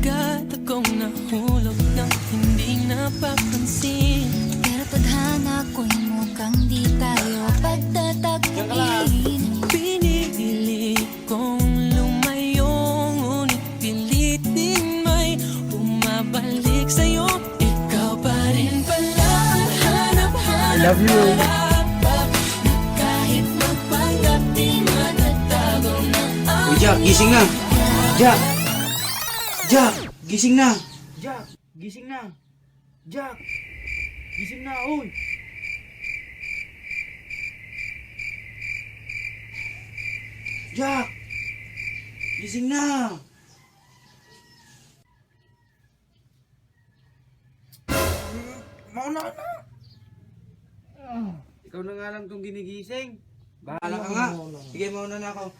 agad akong nahulog ng hindi napapansin. Pero tadhana ko'y mukhang di tayo pagtatagpuin. Pinili kong lumayo, ngunit pilit din may bumabalik sa'yo. Ikaw pa rin pala ang hanap-hanap. I love you. Kahit magpanggap di matatago na ang Uy, Jack, gising na! Jack! Jack! Gising na! Jack, gising na. Jack, gising na, uy. Jack! Gising na! Mauna ka na. Ikaw na nga lang itong ginigising. Bahala ka nga. Sige, mauna na ako.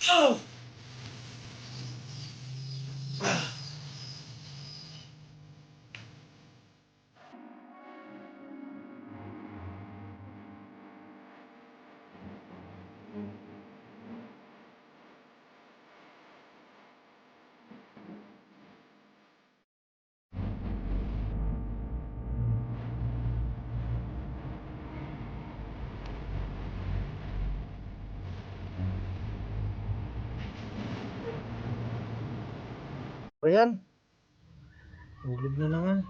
Oh! Ayan. Hulog na naman.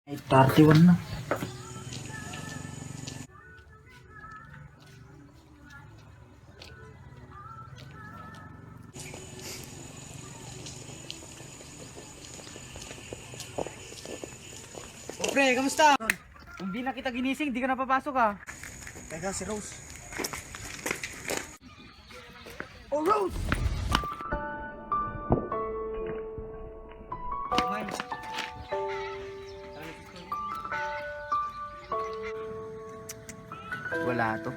Ay, 31 na. Oh, pre, kamusta? Kung di na kita ginising, di ka na papasok ah. Teka, si Rose. Oh, Rose! Wala to.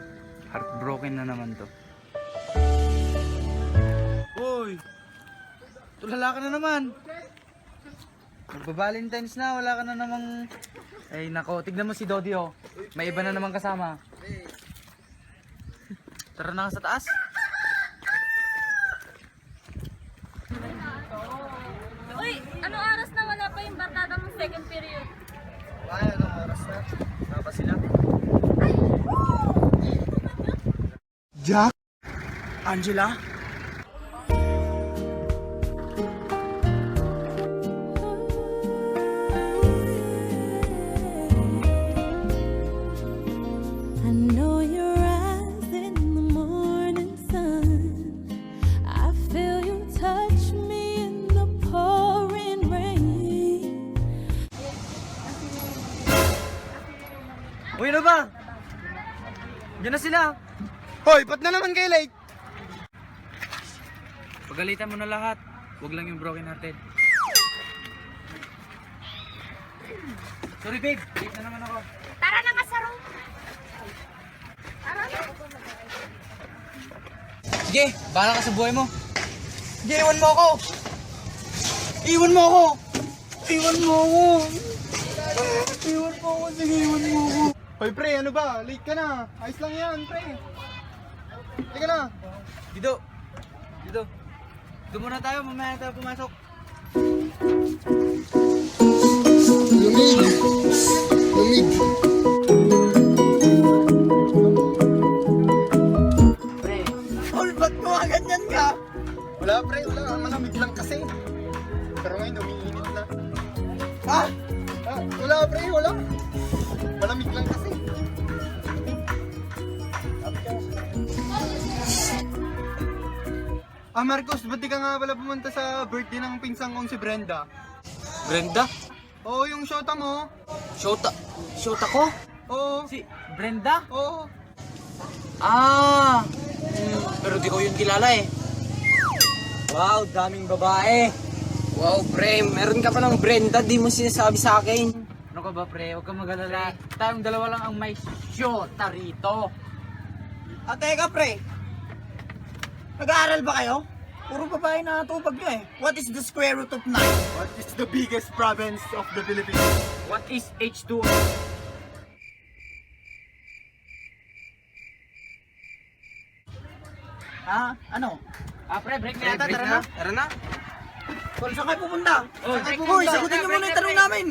Heartbroken na naman to. Uy! Tulala ka na naman. Magba-Valentine's na, wala ka na namang... Ay nako, tignan mo si Dodi oh. May iba na namang kasama. Tara na nga sa taas. Uy, anong oras na wala pa yung barkada mong second period? Ay, anong oras na? Wala pa sila? Jack? Angela? I know your eyes in the morning sun. I feel you touch me in the pouring rain. Uy, ano ba? Diyan na sila. Hoy, ba't na naman kayo late? Pagalitan mo na lahat. Huwag lang yung broken hearted. Sorry babe, late na naman ako. Tara na nga sa room. Tara na. Sige, bahala ka sa buhay mo. Sige, iwan mo ako! Iwan mo ako! Iwan mo ako! Iwan mo ako, sige, iwan mo ako! Hoy pre, ano ba? Late ka na. Ayos lang yan, pre. Halika na. Dito. Dito. Doon muna tayo, mamaya tayo pumasok. Lumig. Lumig. Pre, Tol, ba't ganyan ka? Wala pre, wala. Malamig lang kasi. Pero ngayon, umiinit na. Ha? Ah, wala pre, wala. Malamig lang kasi. Ah, Marcos, ba't di ka nga pala pumunta sa birthday ng pinsang kong si Brenda? Brenda? Oo, yung shota mo. Shota ko? Oo. Si Brenda? Oo. Ah! Pero di ko yun kilala eh. Wow, daming babae. Wow, pre, meron ka pa ng Brenda, di mo sinasabi sa akin. Ano ka ba pre? Huwag kang mag-alala. Tayong dalawa lang ang may shota rito. Ah, teka, pre. Nag-aaral ba kayo? Puro babae na natupag nyo eh. What is the square root of 9? What is the biggest province of the Philippines? What is H2O? Ah, ano? Pre, break na Break yata. Tara na. na. Tara na. Tol, saan kayo pupunta? Oh, Saan kayo break na. pupunta? Sagutin nyo Break muna na, yung tanong break na. namin.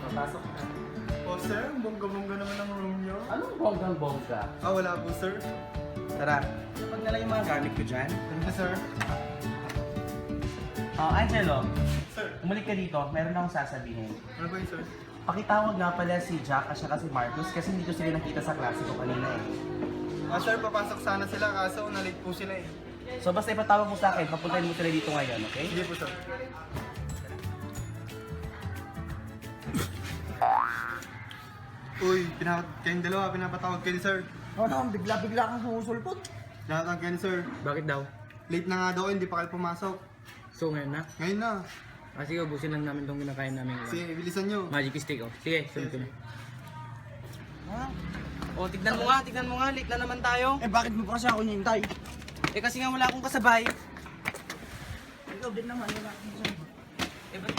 Papasok na. Oh, sir, bongga-bongga naman ang room nyo. Anong bonggang-bongga? Ah, wala po, sir. Tara. Pag na lang yung mga gamit ko dyan. Thank you, sir. Angelo, Sir, umalik ka dito. Meron akong sasabihin. ano ba yun, sir? Pakitawag nga pala si Jack at saka si Marcus kasi hindi ko sila nakita sa klase ko kanina eh. Ah, sir, papasok sana sila kaso na-late po sila eh. So basta ipatawag mo sa akin, papuntahin mo sila dito ngayon, okay? Sige po, sir. Uy, kayong dalawa, pinapatawag kayo ni sir. Ano naman, bigla-bigla kang sumusulpot. Pinapatawag kayo ni sir. Bakit daw? Late na nga daw, hindi pa kayo pumasok. So ngayon na? Ngayon na. Sige, ubusin lang namin itong kinakain namin. Sige, bilisan nyo. Magic stick, oh. Sige, sunod ko na. Oh, tignan mo nga, late na naman tayo. Eh, bakit mo pa kasi ako nihintay? Eh kasi nga wala akong kasabay. Ikaw din naman, wala. Eh ba't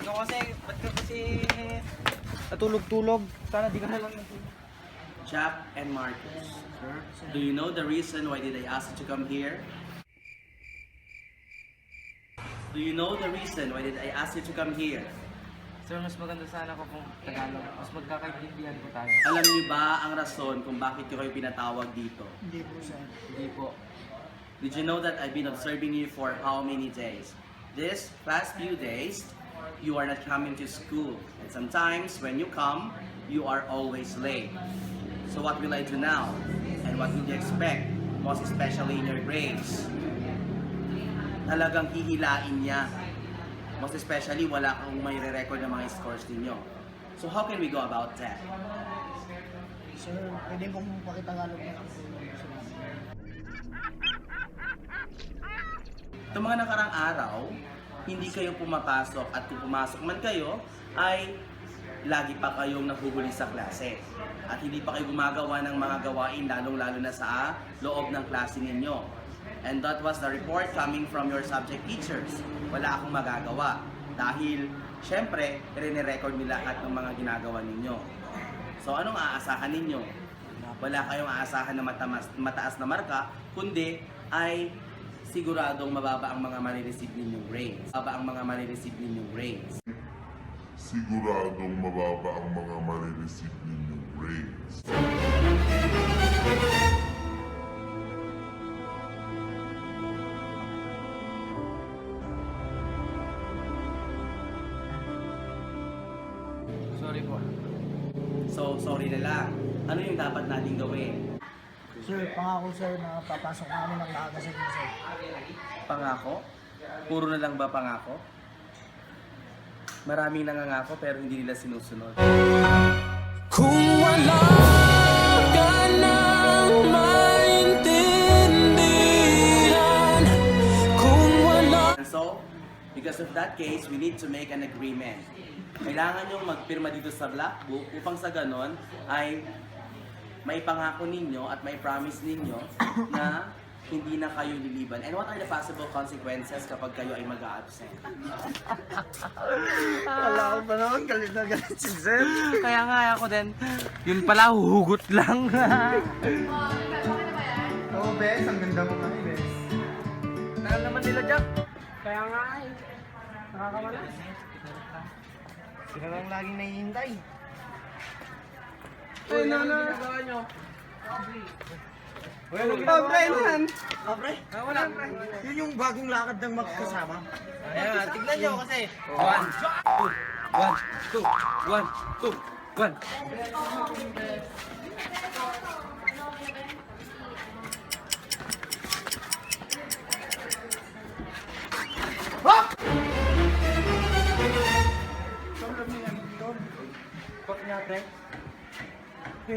ba't ka kasi natulog-tulog? Sana di ka na lang natulog. Jack and Marcus, do you know the reason why did I ask you to come here? Do you know the reason why did I ask you to come here? Sir, mas maganda sana ko kung Tagalog. Mas magkakaintindihan ko tayo. Alam niyo ba ang rason kung bakit ko kayo pinatawag dito? Hindi po, sir. Hindi po. Did you know that I've been observing you for how many days? This past few days, you are not coming to school. And sometimes when you come, you are always late. So what will I do now? And what will you expect? Most especially in your grades. Talagang hihilain niya. Most especially, wala kang may re-record ng mga scores ninyo. So how can we go about that? Sir, pwede pong pakitagalog na. Itong mga nakarang araw, hindi kayo pumapasok at kung pumasok man kayo, ay lagi pa kayong nahuhuli sa klase. At hindi pa kayo gumagawa ng mga gawain lalong-lalo na sa loob ng klase ninyo. And that was the report coming from your subject teachers. Wala akong magagawa dahil syempre, rene-record nila lahat ng mga ginagawa ninyo. So anong aasahan ninyo? Wala kayong aasahan na mataas na marka, kundi ay siguradong mababa ang mga marireceive ninyong grades. Mababa ang mga marireceive ninyong grades. Siguradong mababa ang mga marireceive ninyong grades. Sorry po. So, sorry na lang. Ano yung dapat natin gawin? Sir, pangako sir na papasok namin ng maaga sa inyo, sir. Pangako? Puro na lang ba pangako? Maraming nangangako pero hindi nila sinusunod. Kung wala ka nang maintindihan, kung wala. And so, because of that case, we need to make an agreement. Kailangan yung magpirma dito sa black book upang sa ganon ay may pangako ninyo at may promise ninyo na hindi na kayo liliban? And what are the possible consequences kapag kayo ay mag-a-absent? Wala ko pa naman, galit na galit si Zen. Kaya nga ako din. Yun pala, huhugot lang. Oo, Bes. Ang ganda mo kami, Bes. Tagal naman nila, Jack. Kaya nga eh. Nakakawala. Sila lang laging nahihintay. Uy, ano ginagawa nyo? Pre, ano yan? Pre? Wala, pre. Yun yung bagong lakad ng magkasama. Ayan, tignan nyo kasi. 1, 2, 1, 2, 1. Bak niya, pre. Pre,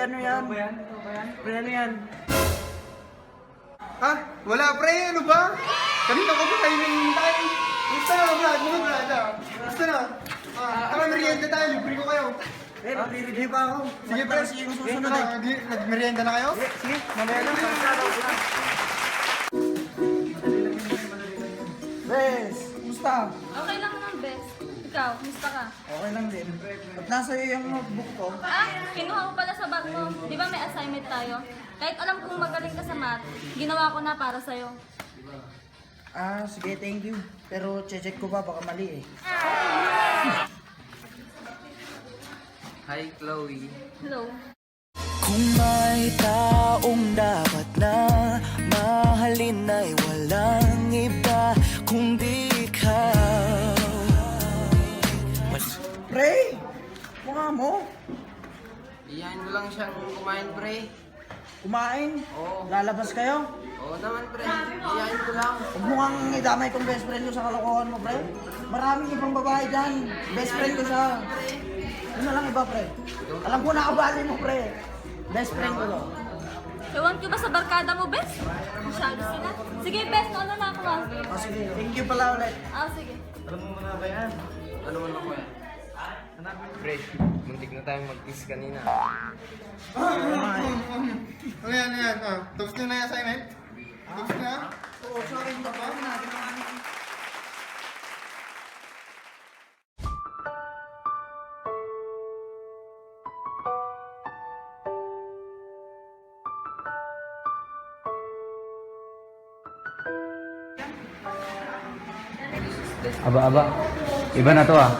ano yan? Pre, ano yan? Ha? Wala, pre. Ano ba? Kanina ko pa kayo hinihintay. Gusto na, Brad. Mga Brad, ah. Gusto na. Tara, merienda tayo. Libre ko kayo. Pre, magbibigay pa ako. Sige, pre. Yung susunod eh. Nag-merienda na kayo? Sige, mamaya na. Bes, kumusta? Okay lang naman, best. Ikaw, kumusta ka? Okay lang din. At nasa iyo yung notebook ko. Ah, kinuha ko pala sa bag mo. Di ba may assignment tayo? Kahit alam kong magaling ka sa math, ginawa ko na para sa'yo. Ah, sige, thank you. Pero check ko pa, baka mali eh. Hi, Chloe. Hello. Kung may taong dapat na mahalin ay walang iba kundi ikaw. Pre, mukha mo. Iyahin ko lang siyang kumain, pre. Kumain? Oo. Lalabas kayo? Oo naman, pre. Iyahin ko lang. Huwag mo kang idamay tong best friend ko sa kalokohan mo, pre. Maraming ibang babae dyan. Best friend ko siya. Ano lang iba, pre? Alam ko na kabali mo, pre. Best friend ko to. Ewan ko ba sa barkada mo, best? Masyado sila. Sige, best, ano na ako ah. Oh, sige, thank you pala ulit. Ah, sige. Ano mo na ko yan? Pre, muntik na tayong mag-kiss kanina. Ano yan, ano yan? Tapos nyo na yung assignment? Tapos na? Oo, sorry, hindi pa. Aba. Iba na to ah.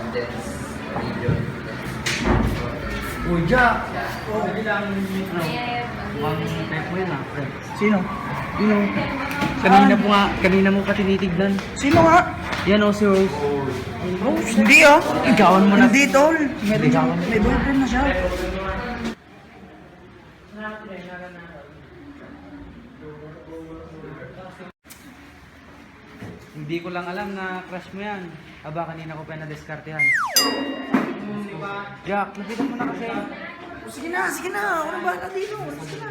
Uy, Jack! Oh, type mo yan ah, friend. Sino? Kanina mo pa tinitignan. Sino nga? Yan o, si Rose. Rose? Hindi ah. Ligawan mo na. Hindi, tol. May boyfriend na siya. Hindi ko lang alam na crush mo yan. Aba, kanina ko pa na-discard yan. Jack, lapitan mo na kasi. Sige na. Ano ba na dito? Sige na.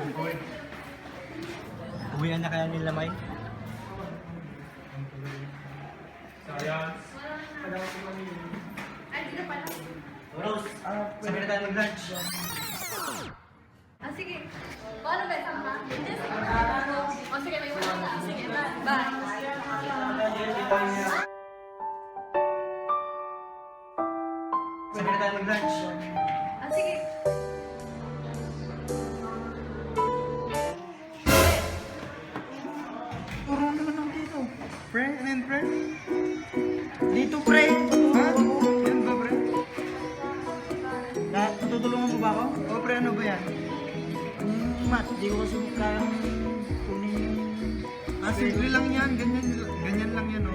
Uwian na kaya nila, May? Rose, sabi na tayo mag-lunch. Ah, sige. Paano ba? Sama? Hindi, sige. O, sige, may wala na. Sige, bye. Sabi na tayo mag-lunch. Ah, sige. Puro naman ako dito. Pre, ano yun, pre? Dito, pre. Ha? Yan ba, pre? Tutulungan mo ba ako? Oo, pre, ano ba yan? Mat, di ko kasi kayang kunin yung... Simple lang yan. Ganyan lang yan, oh.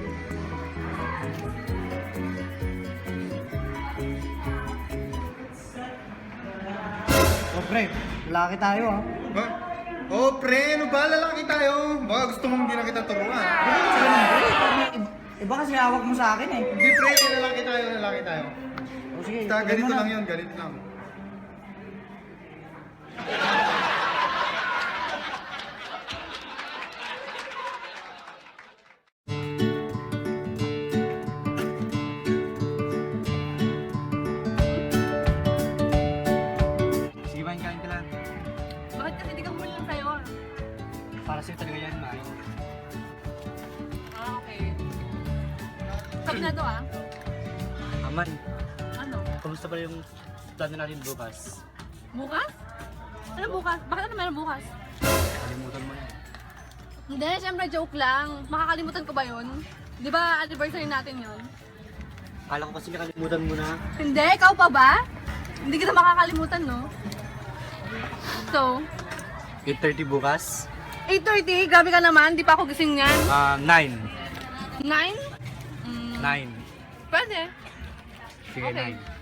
Oh, pre. Lalaki tayo ah. Ba? Oh, pre, ano ba? Lalaki tayo. Baka gusto mong hindi na kita turuan. Iba kasi hawak mo sa akin eh. Hindi, pre, lalaki tayo. O sige, Basta tuloy mo ganito na. lang yun, ganito lang. Sige ba, kain ka lang. Bakit kasi di ka huli lang sa'yo? Para sa'yo talaga yan, Mai. Ah, okay. Sabi na to ah. Aman, Ano? kamusta pala yung plano natin bukas? Bukas? Ano bukas? Bakit ano meron bukas? Kalimutan mo na. Hindi, syempre joke lang. Makakalimutan ko ba yun? Di ba anniversary natin yun? Kala ko kasi nakalimutan mo na. Hindi, ikaw pa ba? Hindi kita makakalimutan, no? So, 8:30 bukas? 8:30? Grabe ka naman, di pa ako gising yan. 9. 9? 9. Pwede. Sige, Okay. 9.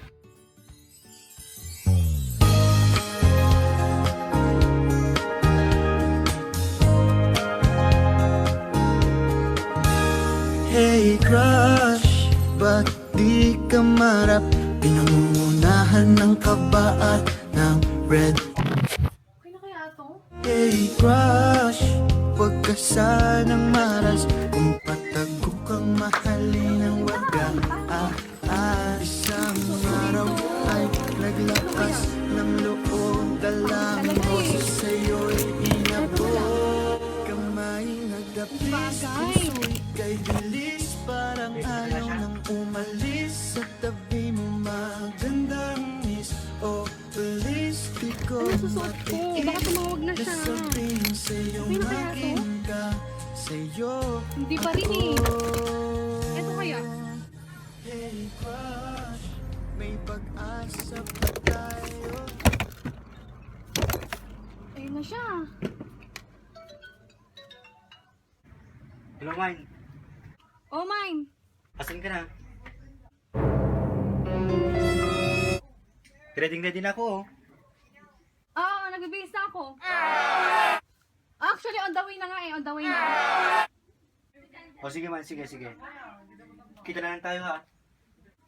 Hey crush, ba't di ka marap? Pinangungunahan ng kaba at ng red. Okay na kaya to? Hey crush, huwag ka sanang maras. Kung patago kang mahalin ang wag kang isang araw ay naglakas ng loob. Dalang mo sa'yo'y inabot. Kamay nagdapis, puso'y kay bilis. Parang ayaw nang umalis. Sa tabi mo magandang miss. O please, di ko matiis. Baka tumawag na siya. Nasabihin sa'yo Okay na kaya to? maging ka. Sa'yo Hindi pa rin eh. Ito kaya? Hey crush, may pag-asa pa tayo. Ayun na siya. Hello, Mine. Oh, mine. Asan ka na? Ready na ako, oh. Oo, nag-base na ako. Actually, on the way na nga eh. On the way na. O sige man, sige. Kita na lang tayo ha.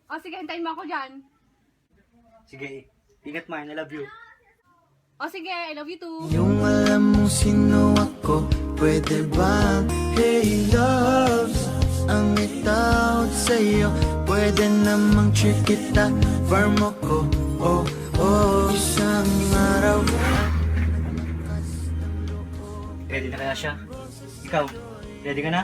O sige, hintayin mo ako dyan. Sige, ingat man, I love you. O sige, I love you too. Yung alam mo sino ako, pwede bang hey loves ang itawag sa'yo? Pwede namang trick kita, farm ako. Isang araw. Ready na kaya siya? Ikaw, ready ka na?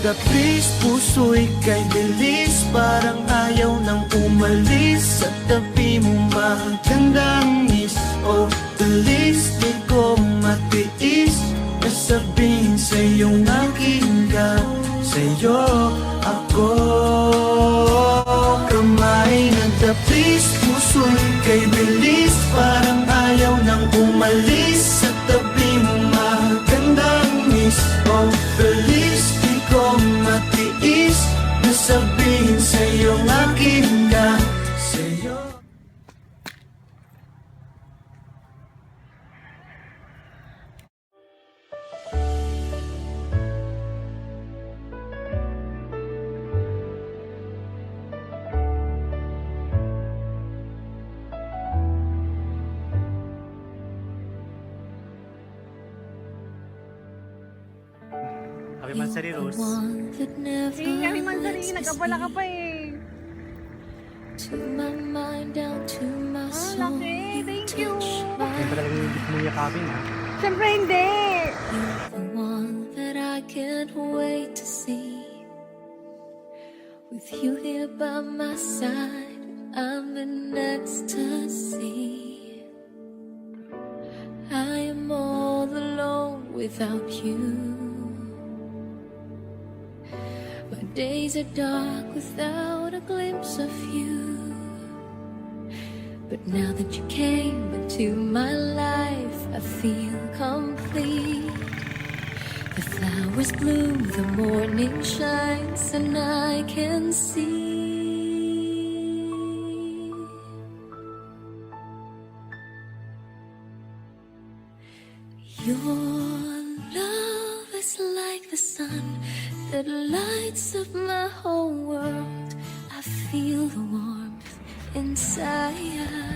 Dapis, puso'y kay bilis. Parang ayaw nang umalis. Sa tabi mo magandang miss. Oh, please, di ko matiis. Nasabihin sa'yo aking ka. Sa'yo ako. Kamay na dapis, puso'y kay bilis. Parang ayaw nang umalis. Sa tabi mo magandang miss. Oh, please, di ko matiis. Nasabihin sa'yo aking ka. Sa'yo. Happy Mansari Rose. Sige, kami man sarili. Nagkabala ka pa eh. To my mind, down to my soul. Laki. Thank you. Yan pa talagang hindi mo yakapin ha. Siyempre hindi. You're the one that I can't wait to see. With you here by my side, I'm in ecstasy. I am all alone without you. My days are dark without a glimpse of you. But now that you came into my life, I feel complete. The flowers bloom, the morning shines, and I can see. Your love is like the sun that lights up my whole world. I feel the warmth inside.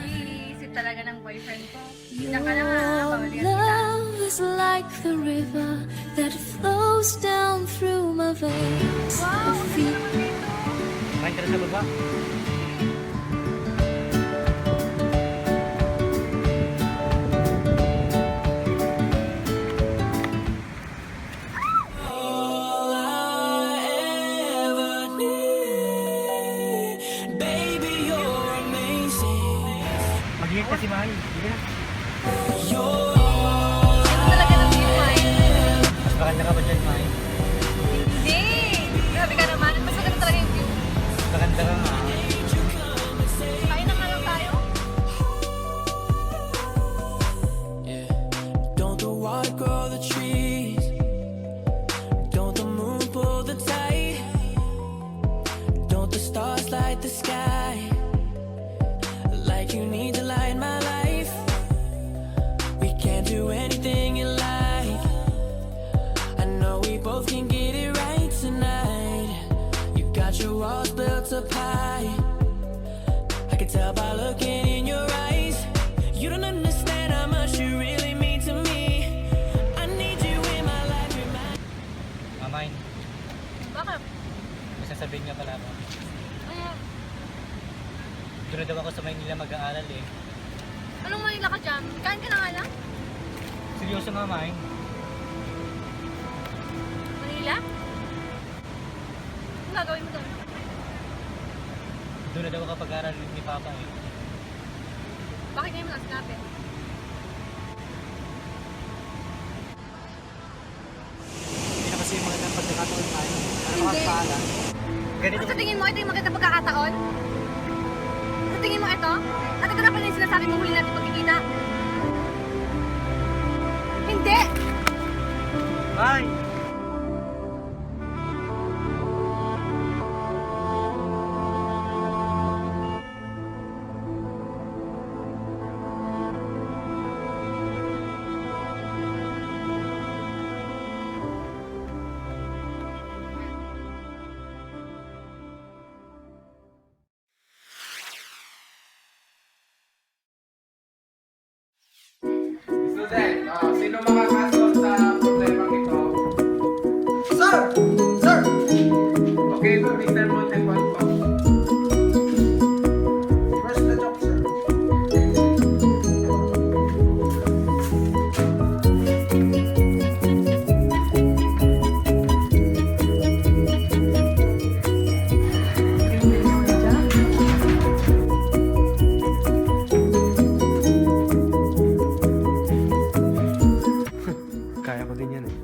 Iisip talaga ng boyfriend ko. Your Kita ka na nga, pamalihan kita. love is like the river that flows down through my veins. I feel Kain ka na sa baba. kasi mahal. Sige na. Ito talaga ng view, Mike. Mas maganda ka ba dyan, Mai? Hindi! Grabe ka naman. Mas maganda talaga yung view. Maganda ka nga. Kain na nga lang tayo. Don't the water grow the trees? Don't the moon pull the tide? Don't the stars light the sky? Like you need to light my life. We can't do anything you like. I know we both can get it right tonight. You got your walls built up high. I can tell by looking in your eyes. You don't understand how much you really mean to me. I need you in my life. Mamay, Bakit? may sasabihin nga pala ako. Ano? Doon na daw ako sa Maynila mag-aaral eh. Anong Manila ka dyan? Kain ka na nga lang? Seryoso nga, Mai. Manila? Ano gagawin mo doon? Doon na daw ako pag-aaral ni Papa eh. Bakit ngayon mo lang sinabi? Hindi na kasi yung magandang pagkakataon tayo. Para Hindi. makapaalam. Ganito At sa tingin mo, ito yung magandang pagkakataon? Sa tingin mo ito? At ito na pala yung sinasabi mo huli natin pagkikita? Hindi! Mai! Student, sino makakasolve sa problemang ito? Sir! Sir! Okay, so Mr. Montefort po. First the joke, sir. Kaya ko din yan eh.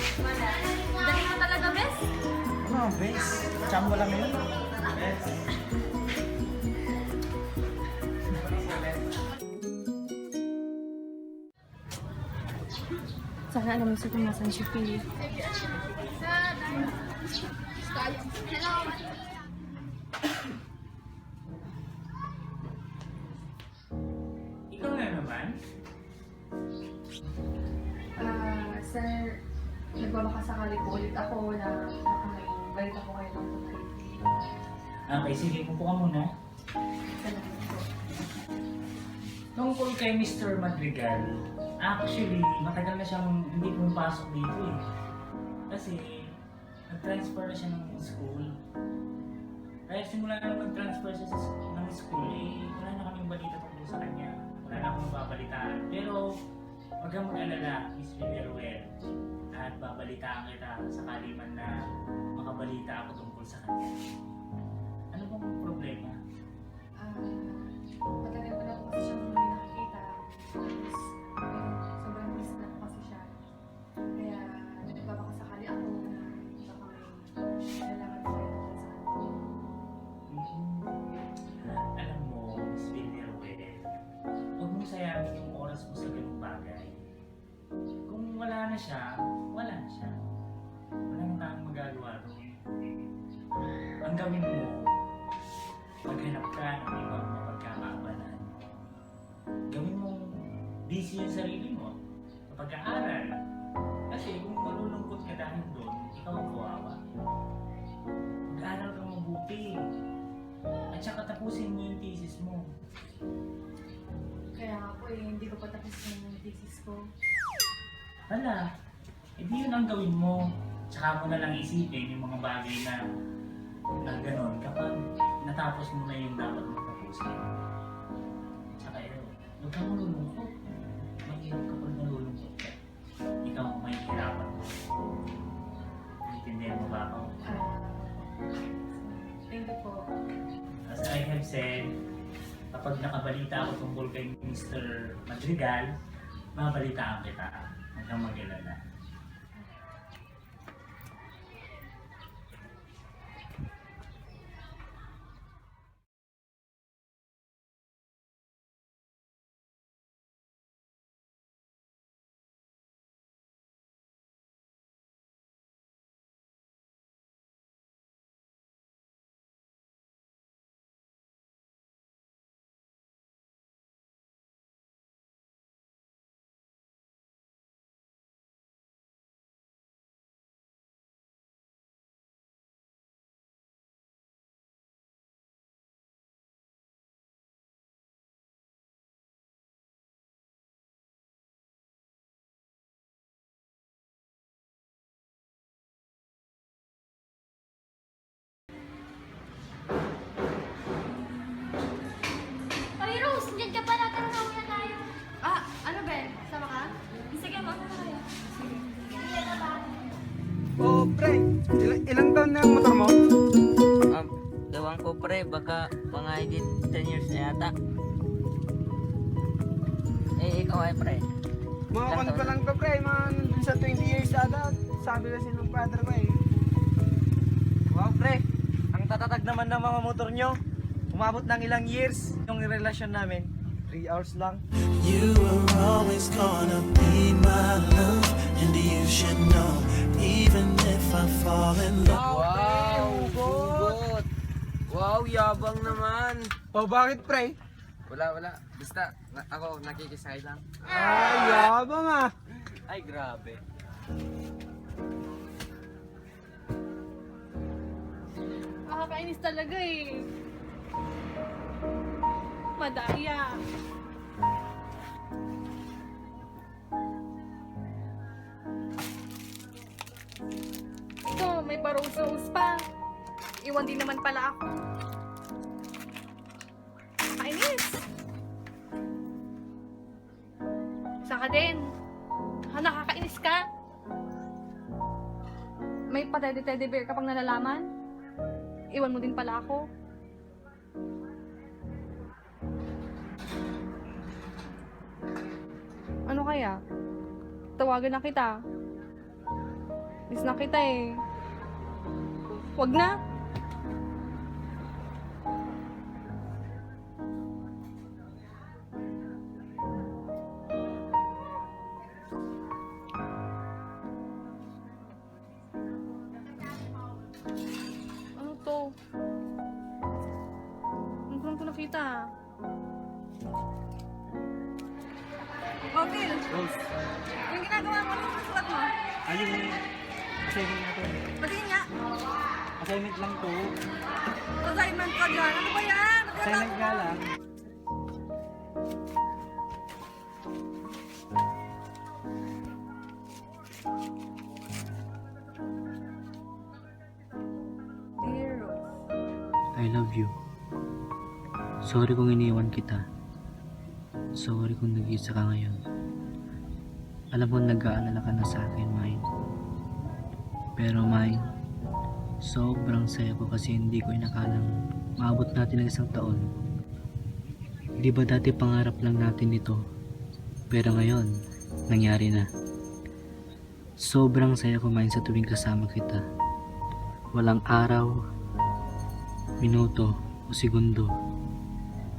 Galing mo talaga, bes. Ano, base? Chambo lang yun. Sana alam mo sa kung nasan si Philip. Ikaw na naman? Sir, nagbabakasakali po ulit ako na baka may balita po kayo ng tunay. Okay, sige, pupo ka muna. Salamat po. Tungkol kay Mr. Madrigal, actually, matagal na siyang hindi pumapasok dito eh. Kasi, nag-transfer na siya ng school. Kaya simula na nag-transfer siya ng school, eh, wala na kaming balita tungkol sa kanya. Wala na akong babalitaan. Pero, huwag kang mag-alala, Miss Villaruel. At babalitaan kita sakali man na makabalita ako tungkol sa kanya. Ano bang problema? Matagal ko na po kasi siyang hindi nakikita. Tapos, sobrang miss na po kasi siya. Kaya, nagbabakasakali ako na baka may nalaman ko kayo tungkol sa kanya. Alam mo, Miss Villaruel, huwag mong sayangin yung oras mo sa ganung bagay. Kung wala na siya, wala na siya. Wala na tayong magagawa doon. Ang gawin mo, maghanap ka ng ibang mapagkakaabalan. Gawin mong busy yung sarili mo sa pag-aaral. Kasi kung malulungkot ka dahil doon, ikaw ang kawawa. Mag-aaral kang mabuti. At saka tapusin mo yung thesis mo. Kaya nga po hindi ko pa tapos yung thesis ko. Wala. Hindi yun ang gawin mo. Tsaka mo na lang isipin yung mga bagay na gano'n kapag natapos mo na yung dapat mo tapusin. Tsaka yun, huwag kang malulungkot. kapag nakabalita ako tungkol kay Mr. Madrigal, mabalitaan kita. Huwag kang mag-alala. Ay, Rose, nandiyan ka pala. Tara na, uwi na tayo. Ah, ano Ben? Sama ka? Sige, mauna na tayo. Oh, pre, ilang taon na ang motor mo? Ewan ko pre, baka mga higit 10 years na yata. Eh, ikaw ay pre. Mga kon pa lang to, pre, mga nandun sa 20 years ata. Sabi kasi ng father ko eh. Wow, pre, ang tatatag naman ng mga motor nyo. Umabot ng ilang years yung relasyon namin. 3 hours lang. You were always gonna be my love, and you should know, even if I fall in love. Wow, hugot! Wow, yabang naman. Oh, bakit, pre? Wala. Basta, ako nakikisay lang. Ay, yabang ah. Ay, grabe. Nakakainis talaga eh. Madaya. Ito, may barose pa. Iwan din naman pala ako. Kainis. Isa ka din. Nakakainis ka. May patede-tede bear ka pang nalalaman. Iwan mo din pala ako. Ano kaya? Tawagan na kita. Miss na kita eh. Wag na. Ano to? Ano ko lang ito nakita? Mautil! Rose, Yung ginagawa mo, ano yung sulat mo? ayun assignment na to. Patingin nga. Assignment lang to. Assignment ka dyan. Ano ba yan? Assignment nga lang. Dear Rose. I love you. Sorry kung iniwan kita. Sorry kung nag-isa ka ngayon. Alam ko nag-aalala ka na sa akin, Mine. Pero Mine, sobrang saya ko kasi hindi ko inakalang maabot natin ng 1 taon. Di ba dati pangarap lang natin ito? Pero ngayon, nangyari na. Sobrang saya ko, Mine, sa tuwing kasama kita. Walang araw, minuto o segundo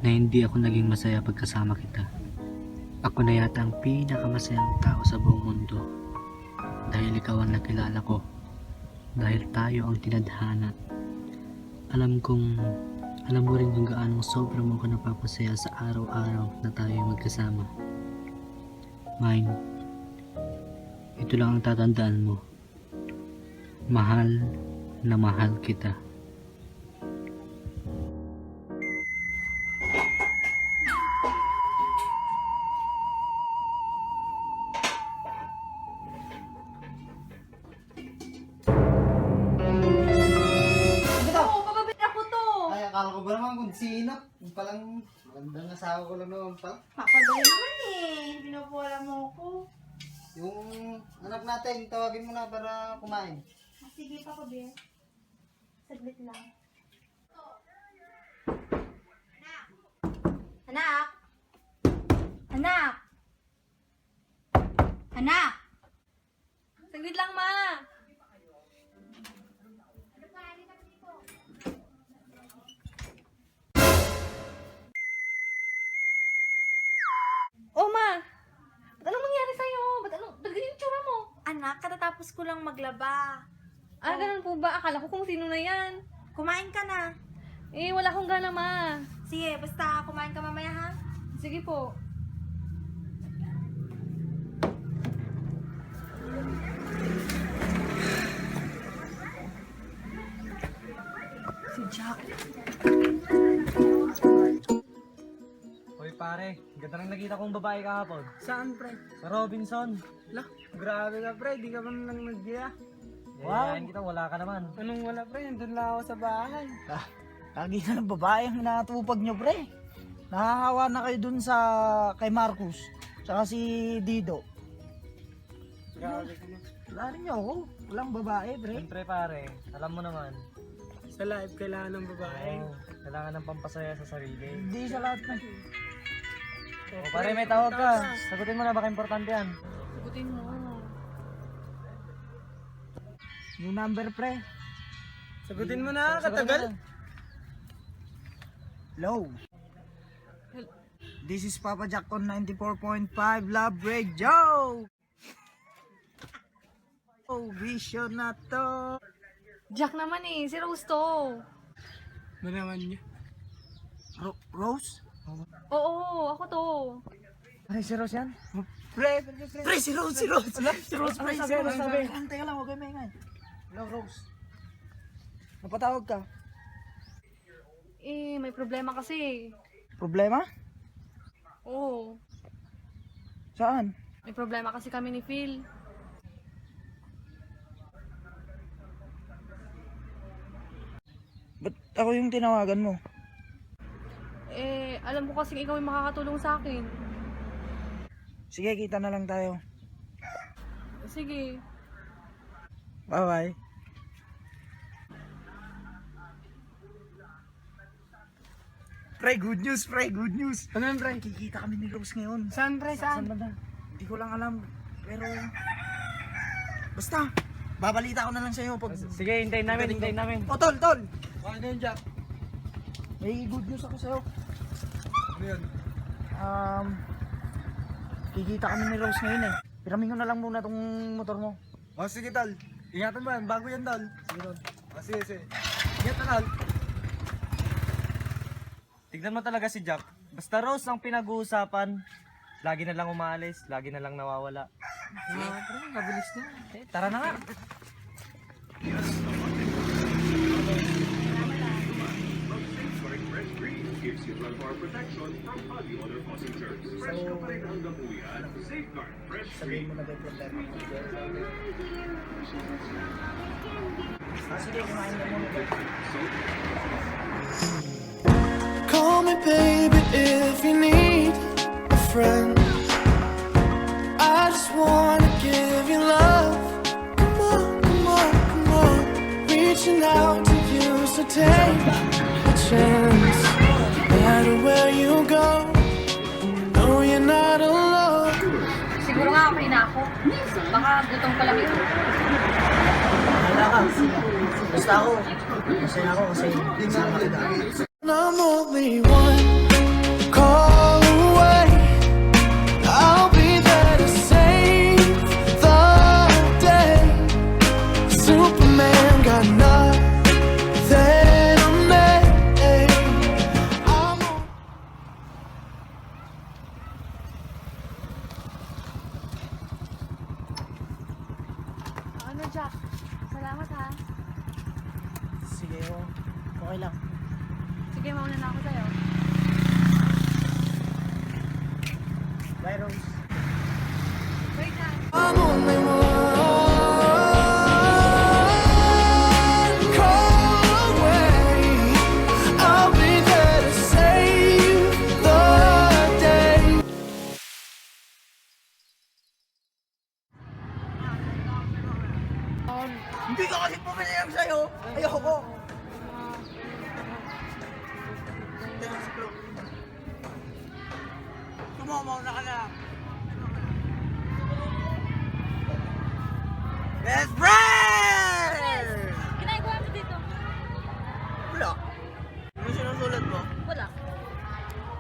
na hindi ako naging masaya pagkasama kita. Ako na yata ang pinakamasayang tao sa buong mundo dahil ikaw ang nakilala ko, dahil tayo ang tinadhana. Alam mo rin kung gaano sobrang mo ko napapasaya sa araw-araw na tayo magkasama. Mine, ito lang ang tatandaan mo. Mahal na mahal kita. Oo, papabili ako to. Ay, akala ko ba naman kung sino? Yung palang magandang asawa ko lang naman pala. Papadali naman eh. Pinupula mo ko. Yung anak natin, tawagin mo na para kumain. Sige, papabil. Saglit lang. Anak! Anak! Anak! Saglit lang, ma! Oh, ma! Ba't anong nangyari sa'yo? Ba't ganyan yung tsura mo? Anak, katatapos ko lang maglaba. Ah, ganun po ba? Akala ko kung sino na yan. Kumain ka na. Eh, wala akong gana, ma. Sige, basta kumain ka mamaya ha. Sige po. Si Jack. Hoy pare, ganda nang nakita kong babae kahapon. Saan pre? Sa Robinson. Lah, grabe ka pre, di ka man lang naggiya. Wow. Kita, wala ka naman. Anong wala pre? Nandun lang ako sa bahay. Lagi na ng babae ang hinatupag nyo, pre. Nahahawa na kayo dun sa kay Marcus. Tsaka si Dido. Grabe ka na. Wala rin nyo ako. Walang babae, pre. Siyempre pare, alam mo naman. Sa life, kailangan ng babae. Oo, kailangan ng pampasaya sa sarili. Hindi sa lahat na. O pare, may tawag ka. Sagutin mo na, baka importante yan. Sagutin mo. New number, pre. Sagutin mo na, katagal. Hello. This is Papa Jack on 94.5 Love Radio. Oh, vision na to. Jack naman eh, si Rose to. Manaman niya. Rose? Oo, ako to. Pare, si Rose yan? Pre, si Rose, si Rose. Si Rose, pre, si Rose. sabi? Teka lang, huwag kayo maingay. Hello, Rose. Napatawag ka? Eh, may problema kasi. Problema? Oo, Saan? may problema kasi kami ni Phil. Ba't ako yung tinawagan mo? Eh, alam ko kasi ikaw yung makakatulong sa akin. Sige, kita na lang tayo. Sige. Bye-bye. Pre, good news, pre, good news. Ano yan, pre? Kikita kami ni Rose ngayon. Saan, pre? Saan? banda? Hindi ko lang alam, pero... Basta, babalita ko na lang sa'yo pag... Sige, hintayin namin. O, tol! Ano yun, Jack? May good news ako sa'yo. Ano yun? Kikita kami ni Rose ngayon eh. Piramin ko na lang muna tong motor mo. O, sige, tol. Ingatan mo yan, bago yan, tol. Sige, tol. O, sige. Ingat na, tol. Tignan mo talaga si Jack. Basta Rose ang pinag-uusapan, lagi na lang umaalis, lagi na lang nawawala. Pre, mabilis na. Tara na nga. Sabihin mo na ba yung problema ko? Sige, kumain na muna. Call me baby if you need a friend. I just wanna give you love. Come on, come on, come on. Reaching out to you, so take a chance. No matter where you go, no, you're not alone. Siguro nga okay na ako. Baka gutom ka lang ito. Wala ka. Basta ako. Masaya ako kasi sama kita. I'm only one call away. I'll be there to save the day. Superman got nothing on me. Ano, Jack? Salamat ha. Sige, okay lang. Sige, mauna na ako sa'yo. Bye, Rose. Wait lang. I'm only one call away. I'll be there to save the day. Hindi ka kasi pumilayang sa'yo. Ayoko. gusto mo, mauna ka na. Best friend! Ginagawa mo dito? Wala. Ano sinusulat mo? Wala.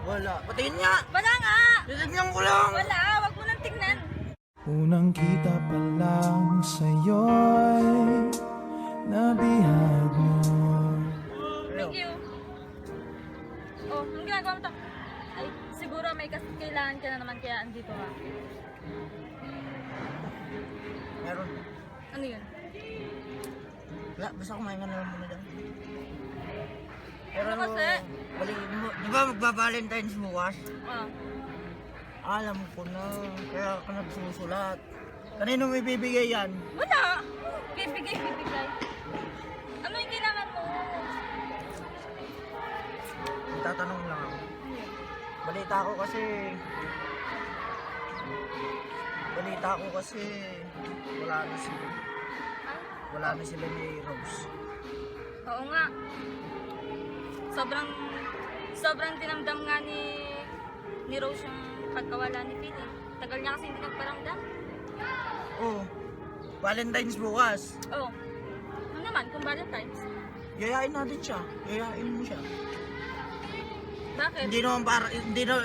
Wala. Patingin nga! Wala nga! Titignan ko lang! Wala, wag mo nang tignan. Unang kita pa lang sa'yo'y nabihag mo. Thank you. Oh, anong ginagawa mo to? Ay, siguro may kailangan ka na naman kaya andito ka. Meron. Ano yun? Wala, basta kumain ka na lang muna dyan. Pero Ano kasi? di ba magba-Valentine's bukas? Ah, Alam ko na, kaya ka nagsusulat. Kanino may bibigay yan? wala! Bibigay. Ano yung kailangan mo? Tatanong lang ako. Balita ko kasi wala na sila ni Rose. Oo nga. Sobrang dinamdam nga ni Rose yung pagkawala ni Philly. Tagal niya kasi hindi nagparamdam. Oh, Valentine's bukas. Oo. Ano naman, kung Valentine's? Yayain natin siya. Yayain mo siya. Bakit?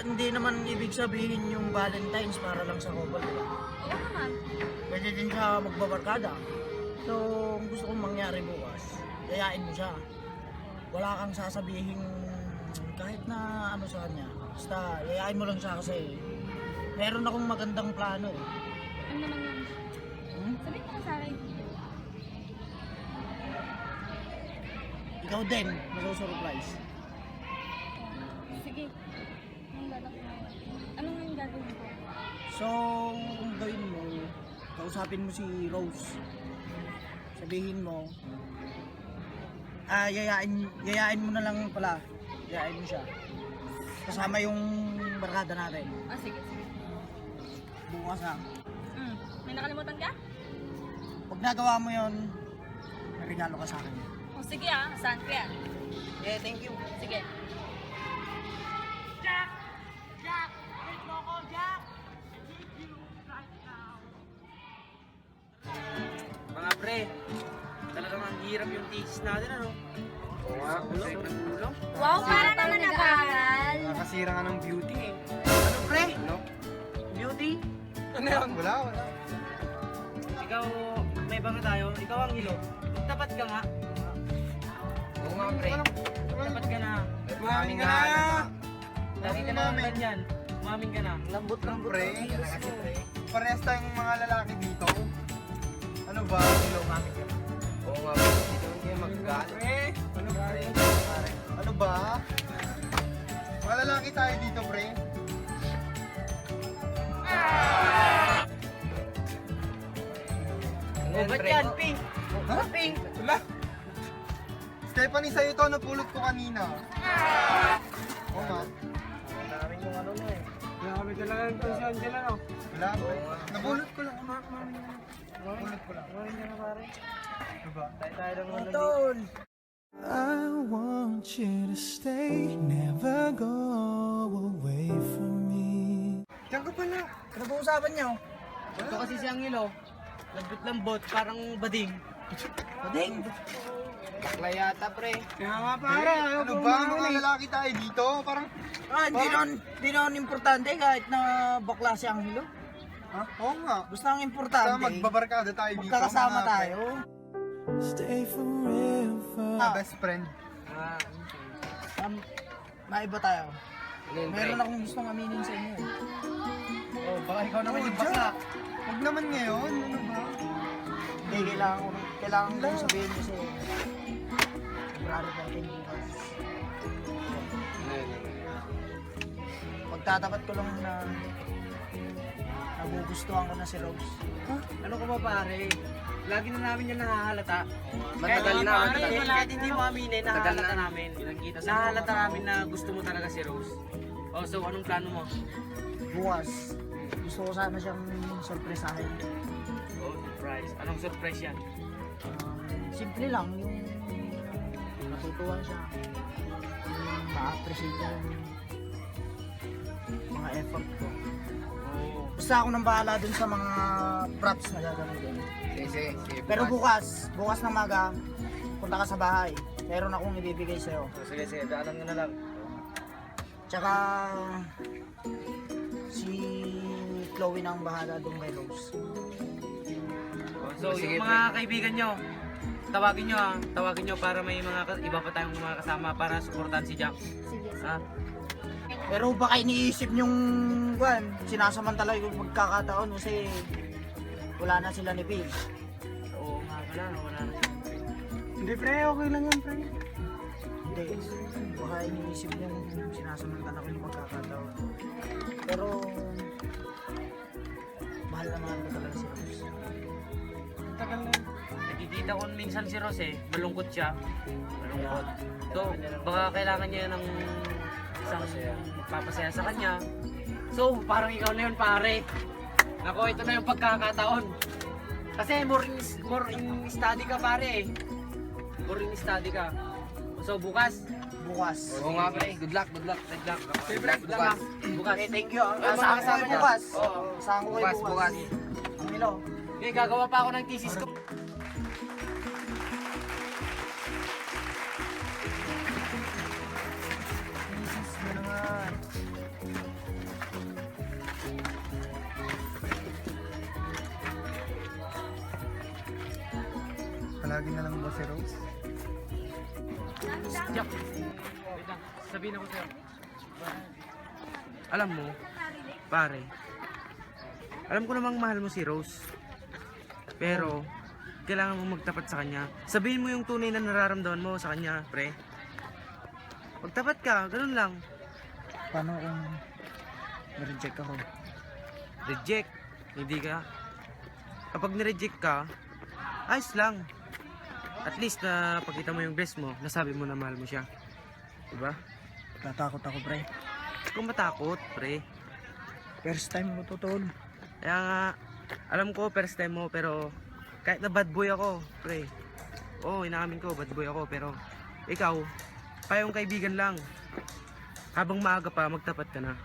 Hindi naman ibig sabihin yung Valentine's para lang sa couple, di ba? Oo naman. Pwede din siya magbabarkada. So, kung gusto kong mangyari bukas, yayain mo siya. Wala kang sasabihin kahit na ano sa kanya. Basta, yayain mo lang siya kasi meron akong magandang plano eh. Ano naman yun? Sabihin mo na sa akin. Ikaw din, masusurprise. Sige. Anong gagawin mo? Ano nga yung gagawin ko? So, kung gawin mo, kausapin mo si Rose. Sabihin mo, yayain mo na lang pala. Yayain mo siya. Kasama yung barkada natin. Ah, sige. Bukas ha. May nakalimutan ka? Pag nagawa mo yun, may regalo ka sa akin. Oh, sige saan ko yan? Yeah, thank you. Sige. Mga pre, talagang ang hirap yung thesis natin, ano? Oo nga, ulo. Wow, para naman nag-aaral. Nakasira nga ng beauty eh. Ano pre? No? Beauty? Ano yun? Wala. Ikaw, may banga tayo. Ikaw ang ilo. Tapat ka nga. Oo nga pre. Tapat ka na. Umamin ka na. Lagi ka na naman yan. Umamin ka na. Lambot-lambot pre. Parehas tayong mga lalaki dito. Ano ba? Umamin ka na. Oo nga pre. Dito lang kayo magagalit. Ano pre? Ano ba? Mga lalaki tayo dito pre. Oh, ba't yan, Pink? Ha? Pink? Wala. Stephanie, sa'yo to napulot ko kanina. Oo nga. Maraming yung ano na eh. Grabe talaga yung pensyon dyan ano? Wala pre. Napulot ko lang. Napulot ko lang. Diba? Tayo lang ano Tol! I want you to stay, never go away from me. Diyan ka pala. Ano ba usapan niyo? Ito kasi siyang ilo. Lambot-lambot, parang bading. Bading? Bakla yata, pre. Kaya nga para. Ano ba? Mga lalaki tayo dito. Parang... Hindi naman importante kahit na bakla si Angelo. Ha? Oo nga. Basta ang importante, Basta magbabarkada tayo dito. magkakasama mga tayo. Stay forever. Best friend. Maiba tayo. Meron akong gustong aminin sa inyo. Oh, baka ikaw naman Oh, yung bakla. Huwag naman ngayon. Ano ba? Hindi, kailangan ko sabihin kasi February 14 bukas. Pagtatapat ko lang na nagugustuhan ko na si Rose. Ano ka ba, pare? Lagi na namin yan nahahalata. Matagal na, matagal. Kahit hindi mo aminin, nahahalata namin. Nahahalata namin na gusto mo talaga si Rose. Oh, so anong plano mo? Bukas, gusto ko sana siyang sorpresahin. Oh, surprise. Anong surprise yan? Simple lang, yung natutuwa siya. Yung ma-appreciate niya yung mga mga effort ko. Basta ako nang bahala dun sa mga props na gagamitin. Sige. Pero bukas ng maga, punta ka sa bahay. Meron akong ibibigay sa'yo. Sige, daanan mo na lang. Tsaka si Chloe na ang bahala dun kay Rose. So, yung mga kaibigan nyo, tawagin nyo para may mga iba pa tayong mga kasama para suportahan si Jack. Sige. Ha? Pero baka iniisip nyong sinasamantala yung magkakataon kasi wala na sila ni Pig. Oo nga pala, wala na. Hindi pre, okay lang yan pre. Hindi, baka iniisip nyong sinasamantala ko yung magkakataon. Pero mahal na mahal ko talaga si Rose. Tagal na. Nakikita ko minsan si Rose malungkot siya. Malungkot. So, baka kailangan niya ng isang magpapasaya sa kanya. So, parang ikaw na yun pare. Nako, ito na yung pagkakataon. Kasi more in study ka pare. More in study ka. So, bukas. Oo nga pre, good luck. Bukas. Thank you. Asahan ko kayo bukas. Oo. Asahan ko kayo bukas. Ang ilo. Okay, gagawa pa ako ng thesis ko. Thesis mo naman. Palagi na lang ba si Rose? Jack, wait lang. Sabihin ako sa'yo. Alam mo, pare, alam ko namang mahal mo si Rose. Pero, kailangan mo magtapat sa kanya. Sabihin mo yung tunay na nararamdaman mo sa kanya, pre. Magtapat ka, ganun lang. Paano kung na-reject ako? Reject, hindi ka. Kapag nireject ka, ayos lang. At least na pagkita mo yung best mo, nasabi mo na mahal mo siya. Diba? Tatakot ako, pre. Kung matakot, pre. First time ko to, tol. Kaya nga, alam ko first time mo, pero kahit na bad boy ako, pre. Oo, inaamin ko, bad boy ako, pero ikaw, payong kaibigan lang. Habang maaga pa, magtapat ka na.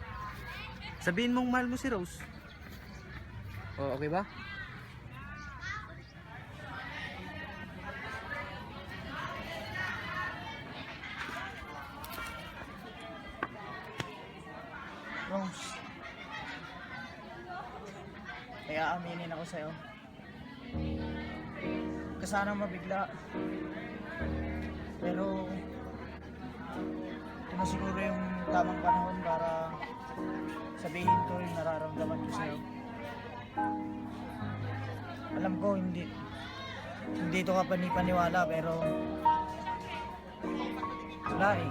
Sabihin mong mahal mo si Rose. Oh, okay ba? Rose. Kaya aminin ako sa'yo. Kasana mabigla. Pero ito na siguro yung tamang panahon para sabihin ko yung nararamdaman ko sa'yo. Alam ko hindi ito ka panipaniwala pero wala eh.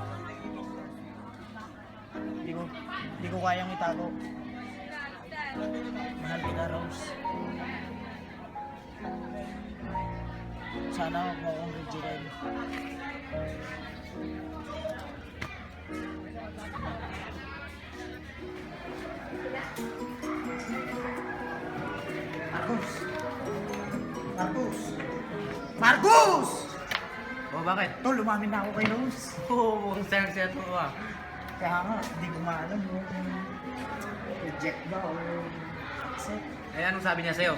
Hindi ko kayang itago. Mahal kita, Rose. Sana huwag mo akong rejectin. Marcus! Oh, bakit? Tol, lumamin na ako kay Rose. Oo, mukhang sayang-sayang mo ah. Kaya nga, hindi ko maalam kung reject ba o accept. Eh, anong sabi niya sa'yo?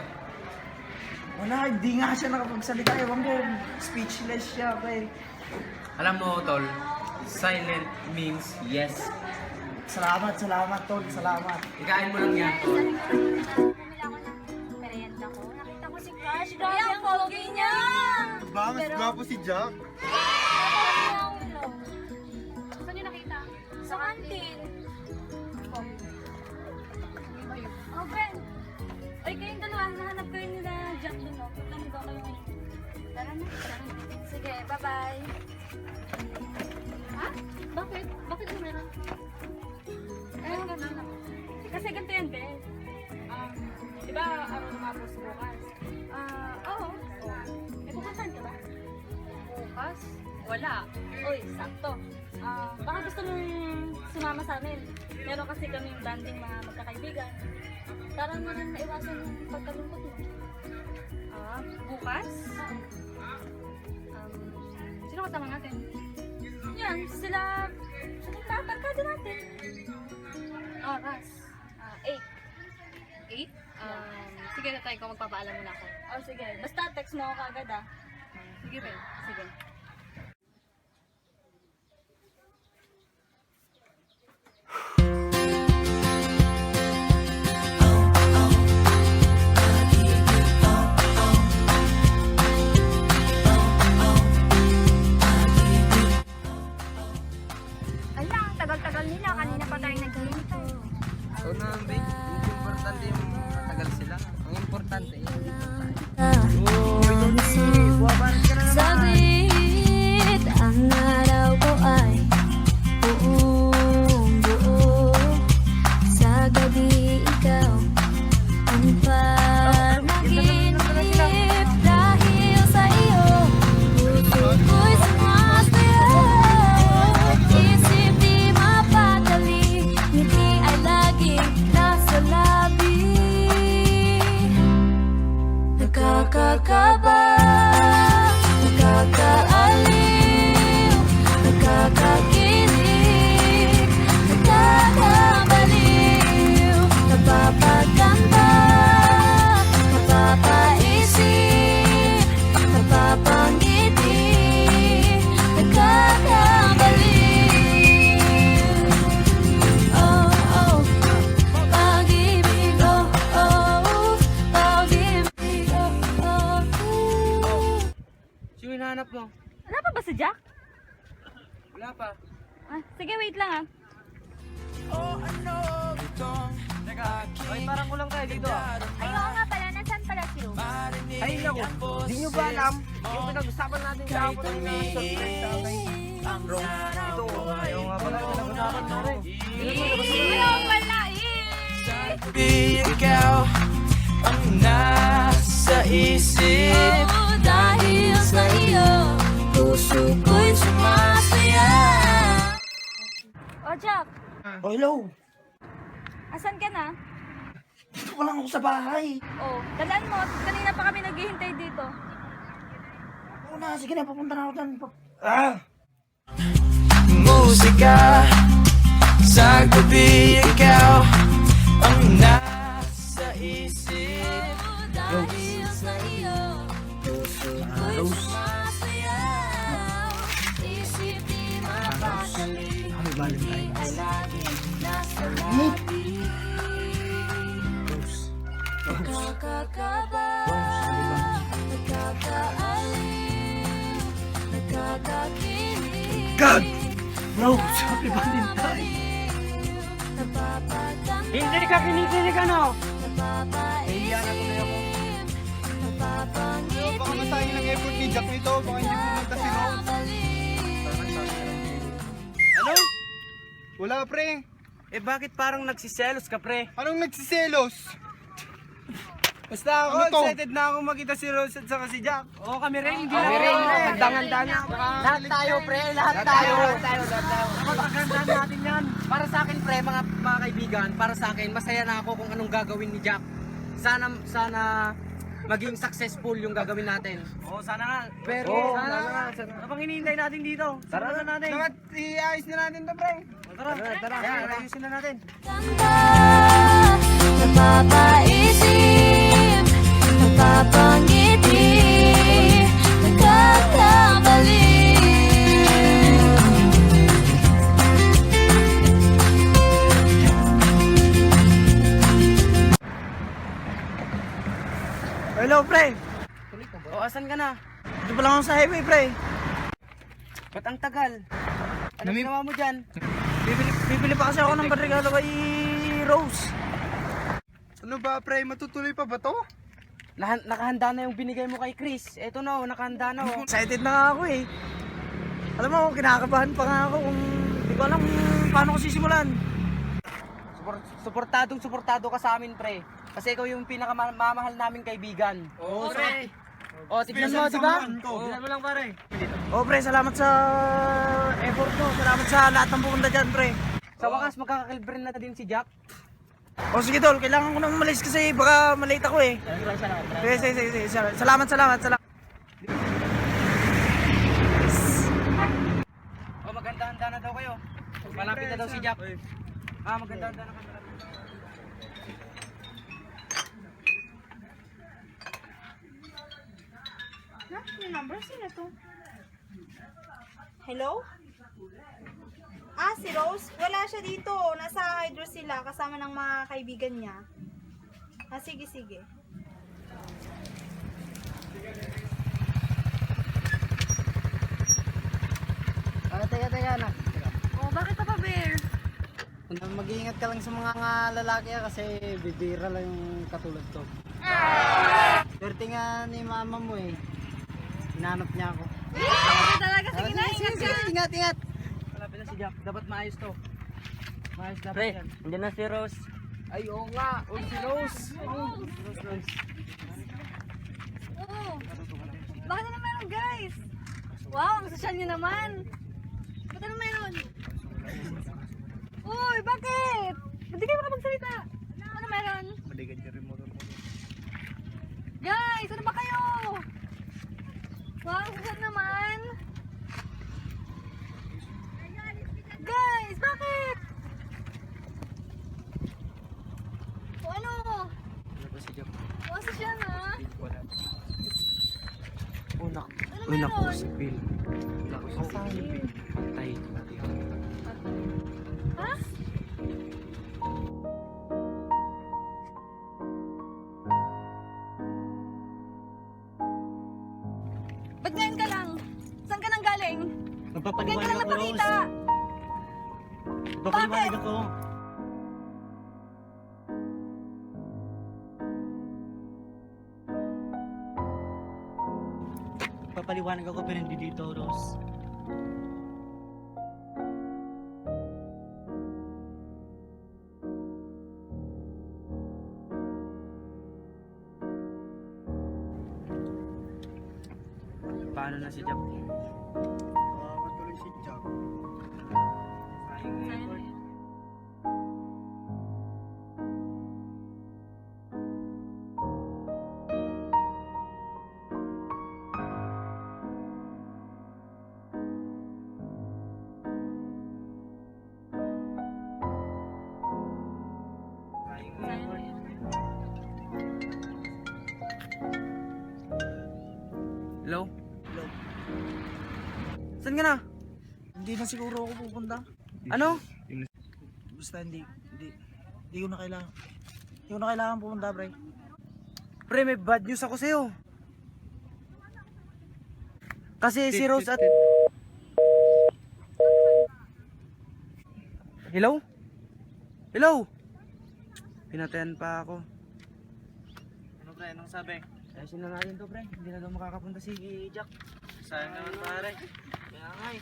Wala, hindi nga siya nakapagsalita. Ewan ko, speechless siya, pre. Alam mo, tol, silent means yes. Salamat, tol. Salamat. Ikain mo lang yan, tol. Bumili ako ng merienda ko. Nakita ko si Crush. Grabe ang pogi niya! Ba, mas gwapo si Jack. Saan niyo nakita? Sa kantin. Oh, Ben. Oy, kayong dalawa, nahanap kayo nila Jack dun, no? Punta mo daw kayo ngayon. Tara na. Sige, bye-bye. Ha? Bakit? Bakit mo meron? Kasi ganito yan, Ben. Di ba araw na mga post bukas? Oo. May pupuntahan ka ba? Bukas? Wala. Uy, sakto. Baka gusto mong sumama sa amin. Meron kasi kaming banding mga magkakaibigan. Para mo rin maiwasan yung pagkalungkot mo. Bukas? Sino kasama natin? Yan, sila barkada natin. Ras. 8? Sige na tayo, kung magpapaalam muna ako. Oh, sige. Basta text mo ako agad ah. Sige, Ben. Sige. Ala, ang tagal-tagal nila. Kanina pa tayo naghihintay. So na, babe. Importante yung matagal sila. Ang importante, Saglit ang araw ko ay buong buo. Sa gabi ikaw ang panaginip. Dahil sa iyo puso ko'y sumasayaw. Isip di mapatali, ngiti ay laging nasa labi. Nakakakaba, nakakaaliw, nakakakilig, nakakabaliw, napapaganda, napapaisip, napapangiti, nakakabaliw. Oh, oh, pag-ibig, oh, oh, pag-ibig, oh, oh. sino hinahanap mo? Wala pa ba si Jack? Wala pa. Sige, wait lang ah. Teka, ay parang kulang tayo dito ah. Ay, oo nga pala. Nasaan pala si Rose? Ay naku, di nyo ba alam? Yung pinag-usapan natin kahapon ng surprise sa akin. Rose, ito, ayaw nga pala pinag-usapan natin. Ayaw wala Ikaw ang nasa isip. Oh, dahil sa iyo, puso ko'y sumasaya. Oh, Jack. Oh, hello. Asan ka na? Dito pa lang ako sa bahay. Oh, dalan mo. Kanina pa kami naghihintay dito. Oo na, sige na, papunta na ako dyan. Musika sa gabi, ikaw ang nasa isip. Oh, dahil sa iyo, puso ko'y sumasaya. Isip di mapatali, ngiti ay laging nasa labi. Nakakakaba, nakakaaliw, nakakakilig. God! Rose, happy Valentine! Hindi ka kinikilig ano? Napapaisip, napapangiti, Baka masayang ng effort ni Jack nito. Baka hindi pumunta si Rose. Ano? Wala, pre. Eh bakit parang nagsiselos ka, pre? Anong nagsiselos? Basta ako, Ano to? excited na ako makita si Rose at saka si Jack. Oo, kami rin. Hindi Kami rin. Handa na. Lahat tayo, pre. Lahat tayo. Handa natin yan. Para sa akin pre, mga kaibigan, para sa akin, masaya na ako kung anong gagawin ni Jack. Sana maging successful yung gagawin natin. Oo, sana nga. Pero, Sana. Ano bang hinihintay natin dito? Tara na natin. Dapat iayos na natin to, pre. Tara. Yan, ayusin na natin. kanta, napapaisip, napapangiti, nakakabaliw. Hello, pre. O, asan ka na? Dito pa lang ako sa highway, pre. Ba't ang tagal? Ano ginawa mo dyan? Bibili pa kasi ako ng regalo kay Rose. Ano ba, pre? Matutuloy pa ba to? Nakahanda na yung binigay mo kay Chris. Eto na, nakahanda na. Excited na nga ako eh. Alam mo, kinakabahan pa nga ako kung hindi ko alam kung paano ko sisimulan. Suportado ka sa amin, pre. Kasi ikaw yung pinakamamahal naming kaibigan. Oo, pre. O, tignan mo, di ba? Tignan mo lang, pare. Oh, pre, salamat sa effort mo. Salamat sa lahat ng pupunta dyan, pre. Sa wakas, magkakakilbre na din si Jack. O sige, tol, kailangan ko nang umalis kasi baka malate ako eh. Sige. Salamat. O, maganda-handa na daw kayo. Malapit na daw si Jack. Maganda-handa na kayo. yung number. Sino to? Hello? Ah, si Rose? Wala siya dito. Nasa Hydro sila kasama ng mga kaibigan niya. Ah, sige, sige. Teka, anak. Oh, bakit pa Bear? Mag-iingat ka lang sa mga lalaki kasi bibira lang yung katulad ko. Swerte nga ni mama mo eh. Hinanap niya ako. Okay talaga. Sige na, ingat ka. Ingat. Malapit na si Jack. Dapat maayos to. Maayos dapat yan. Hindi na si Rose. Ay, oo nga. O si Rose. Oh. Bakit ano meron, guys? Wow, ang sosyal niyo naman. Bakit ano meron? Uy, bakit? Hindi kayo makapagsalita. Ano meron? Maligan niya rin mo. Guys, ano ba kayo? Wow, ang sosyal naman. Guys, bakit? O ano? Ano ba si Jack? O, sosyal na. Unak. Ano meron? Bill. Saan si Bill? Patay. Ha? Ba't ngayon ka lang? Saan ka nang galing? Ba't ngayon ka lang napakita? Papaliwanag ako. Papaliwanag ako pero hindi dito, Rose. Paano na si Jack? Matuloy si Jack. Sayang nga yun. Sayang nga yun. Hello? Saan ka na? Hindi na siguro ako pupunta. Ano? Basta hindi ko na kailangan. Hindi ko na kailangan pumunta, pre. Pre, may bad news ako sa'yo. Kasi si Rose at... Hello? Hello? Pinatayan pa ako. Ano pre, anong sabi? Ayusin na natin to, pre. Hindi na daw makakapunta si Jack. Sayang naman pare. Kaya nga eh.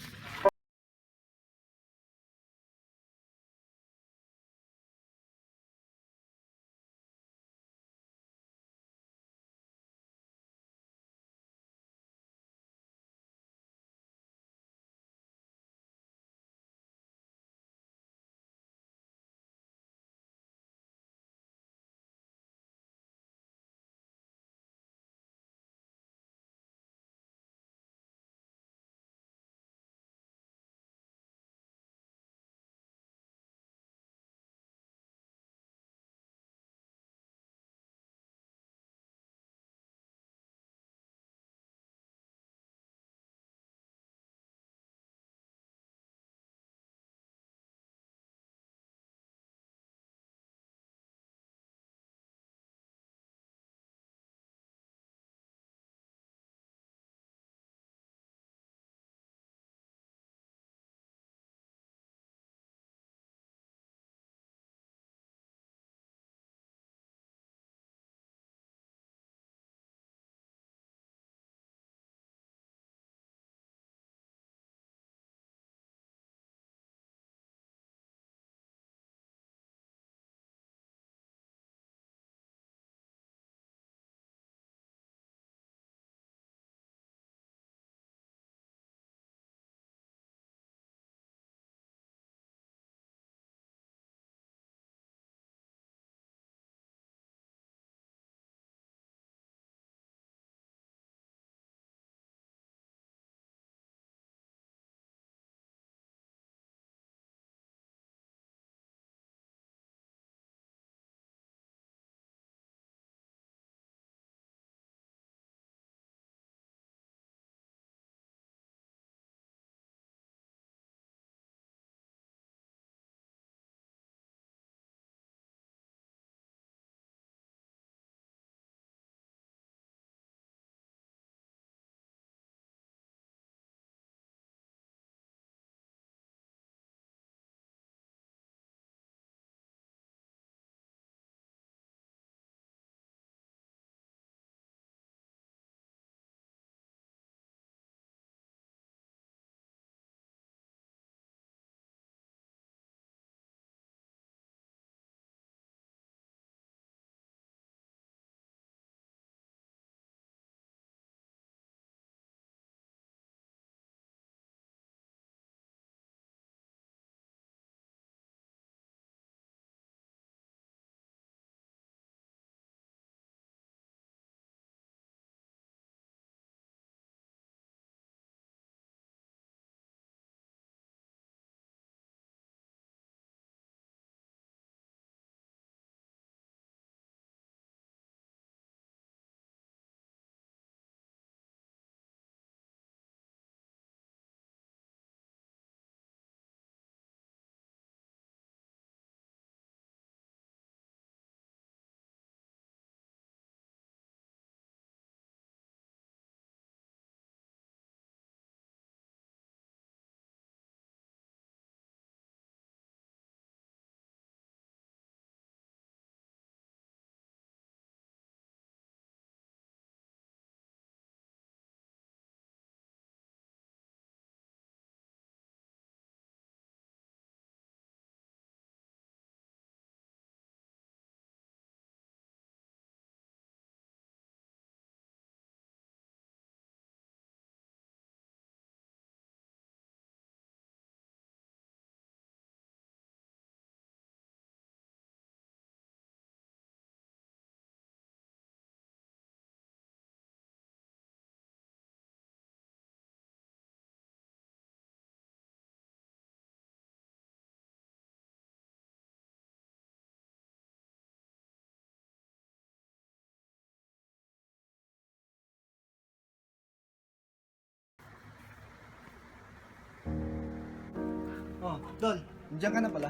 Tol, nandiyan ka na pala.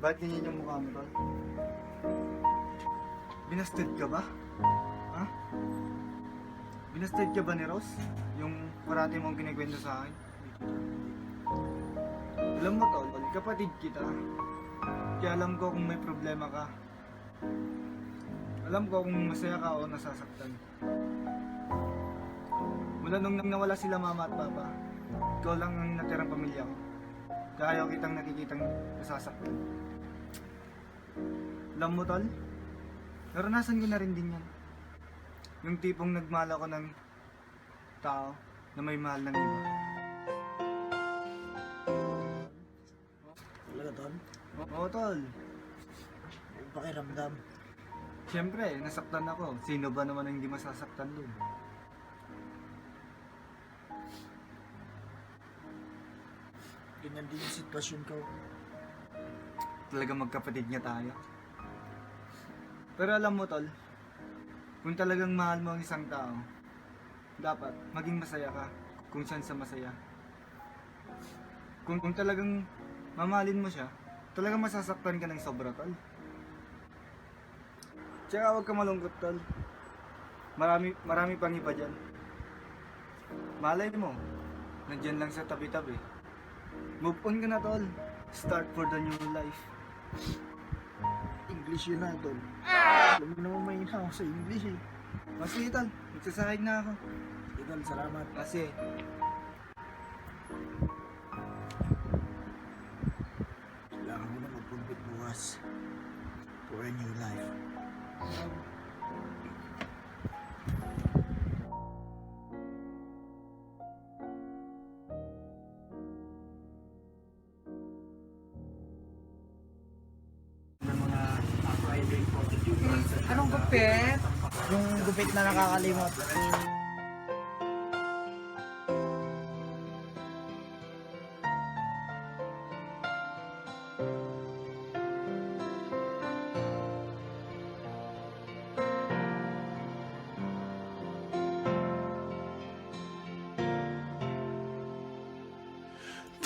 Bakit ganyan yung mukha mo, Tol? Binasted ka ba? Ha? Binasted ka ba ni Rose? Yung parati mong kinikwento sa akin? Alam mo, Tol, kapatid kita. Kaya alam ko kung may problema ka. Alam ko kung masaya ka o nasasaktan. Mula nung nawala sila mama at papa, ikaw lang ang natirang pamilya ko. Kaya ayaw kitang nakikitang nasasaktan. Alam mo, Tol, naranasan ko na rin din yan. Yung tipong nagmahal ako ng tao na may mahal ng iba. Talaga, Tol? Oo, Tol. Yung pakiramdam. Siyempre, nasaktan ako. Sino ba naman ang hindi masasaktan doon? Ganyan din yung sitwasyon ko. Talaga magkapatid nga tayo. Pero alam mo, Tol, kung talagang mahal mo ang isang tao, dapat maging masaya ka kung saan sa masaya. Kung talagang mamahalin mo siya, talagang masasaktan ka ng sobra, Tol. Tsaka huwag ka malungkot, Tol. Marami pang iba dyan. Malay mo, nandyan lang sa tabi-tabi. Move on ka na, Tol. Start for the new life. English yun na, Tol. Alam mo naman may ako sa English eh. Sige, Tol. Magsasahig na ako. Sige, Tol, salamat. Kasi, Kailangan ko na magpulbit bukas for a new life. Anong gupit? Yung gupit na nakakalimot.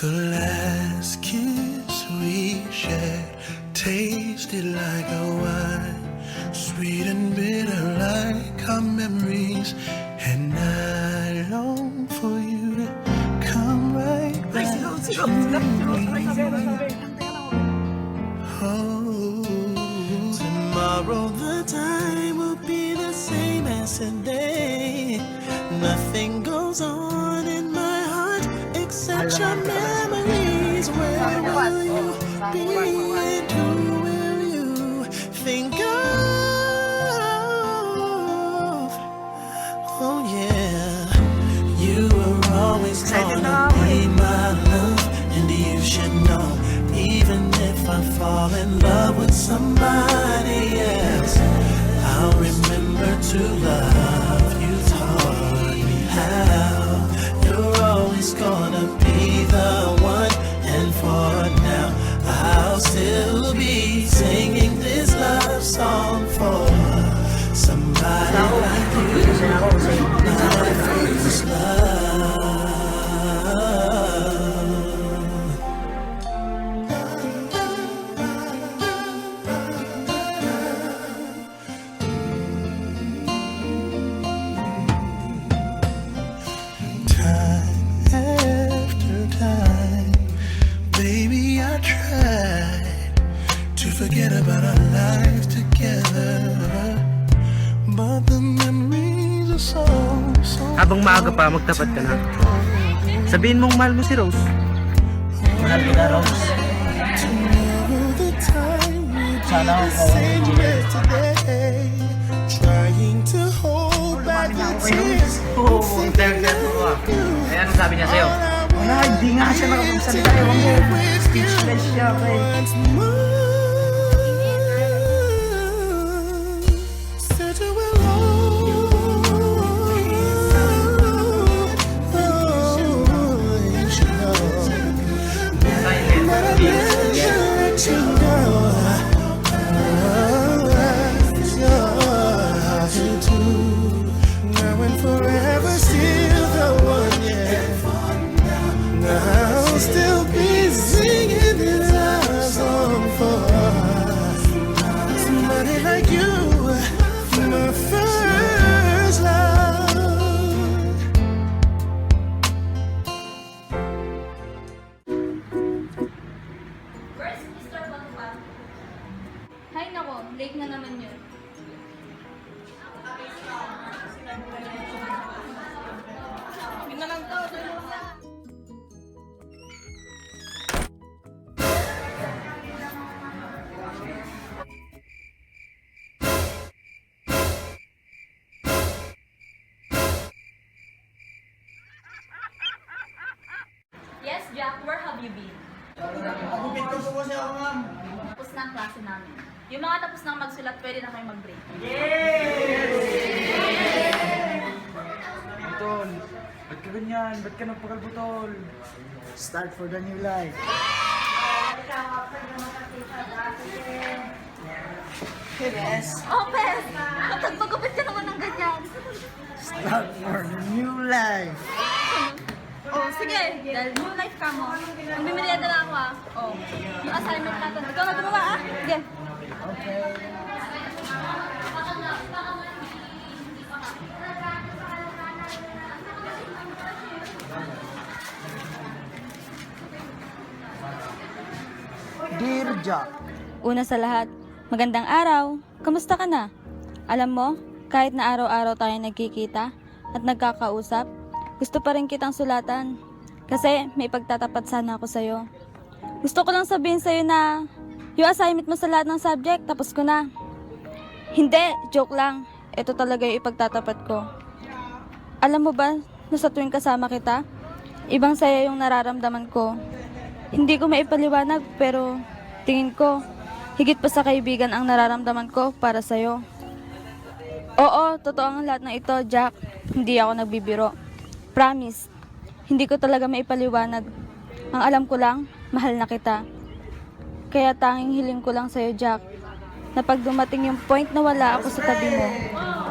The last kiss we shared tasted like a wine, sweet and bitter like our memories. And I long for you to come right back to me. Oh, tomorrow the time will be the same as today. Nothing goes on in my heart except your memories. Where will you be and who will you think of? Oh yeah, you were always gonna be my love, and you should know, even if I fall in love with somebody else, I'll remember to love you. Taught me how. You're always gonna be the one, and for now I'll still be singing this love song for somebody like you. My first love. Time after time, baby, I tried to forget about our life together, but the memories are so Habang maaga pa, magtapat ka na. Sabihin mong mahal mo si Rose. Mahal ko na, Rose. Sana ako today, trying to hold back the tears. Oo, internet mo ka. Kaya ano sabi niya sa'yo? Wala, hindi nga siya nakapagsalita. Ewan ko, speechless siya. Once more, said you will forever still the one, yeah. Jack, where have you been? Nagupit ko po kasi ako, ma'am. Tapos na ang klase namin. Yung mga tapos nang magsulat, pwede na kayo mag-break. Butol, ba't ka ganyan? Ba't ka nagpakalbutol? Start for the new life. Yes. Oh, Pes! Magpagupit ka naman ng ganyan. Start for the new life. Oh, sige. Dahil new life ka mo. Ang bimilihan na lang ako ah. Oh, yung assignment natin. Ikaw na gumawa ah. Sige. Okay. Dear Jack, Una sa lahat, magandang araw. Kamusta ka na? Alam mo, kahit na araw-araw tayo nagkikita at nagkakausap, gusto pa rin kitang sulatan. Kasi may pagtatapat sana ako sa'yo. Gusto ko lang sabihin sa'yo na yung assignment mo sa lahat ng subject, tapos ko na. Hindi, joke lang. Ito talaga yung ipagtatapat ko. Alam mo ba, na sa tuwing kasama kita, ibang saya yung nararamdaman ko. Hindi ko maipaliwanag, pero tingin ko, higit pa sa kaibigan ang nararamdaman ko para sa'yo. Oo, totoo ang lahat ng ito, Jack. Hindi ako nagbibiro. Promise, hindi ko talaga maipaliwanag. Ang alam ko lang, mahal na kita. Kaya tanging hiling ko lang sa'yo, Jack, na pag dumating yung point na wala ako sa tabi mo,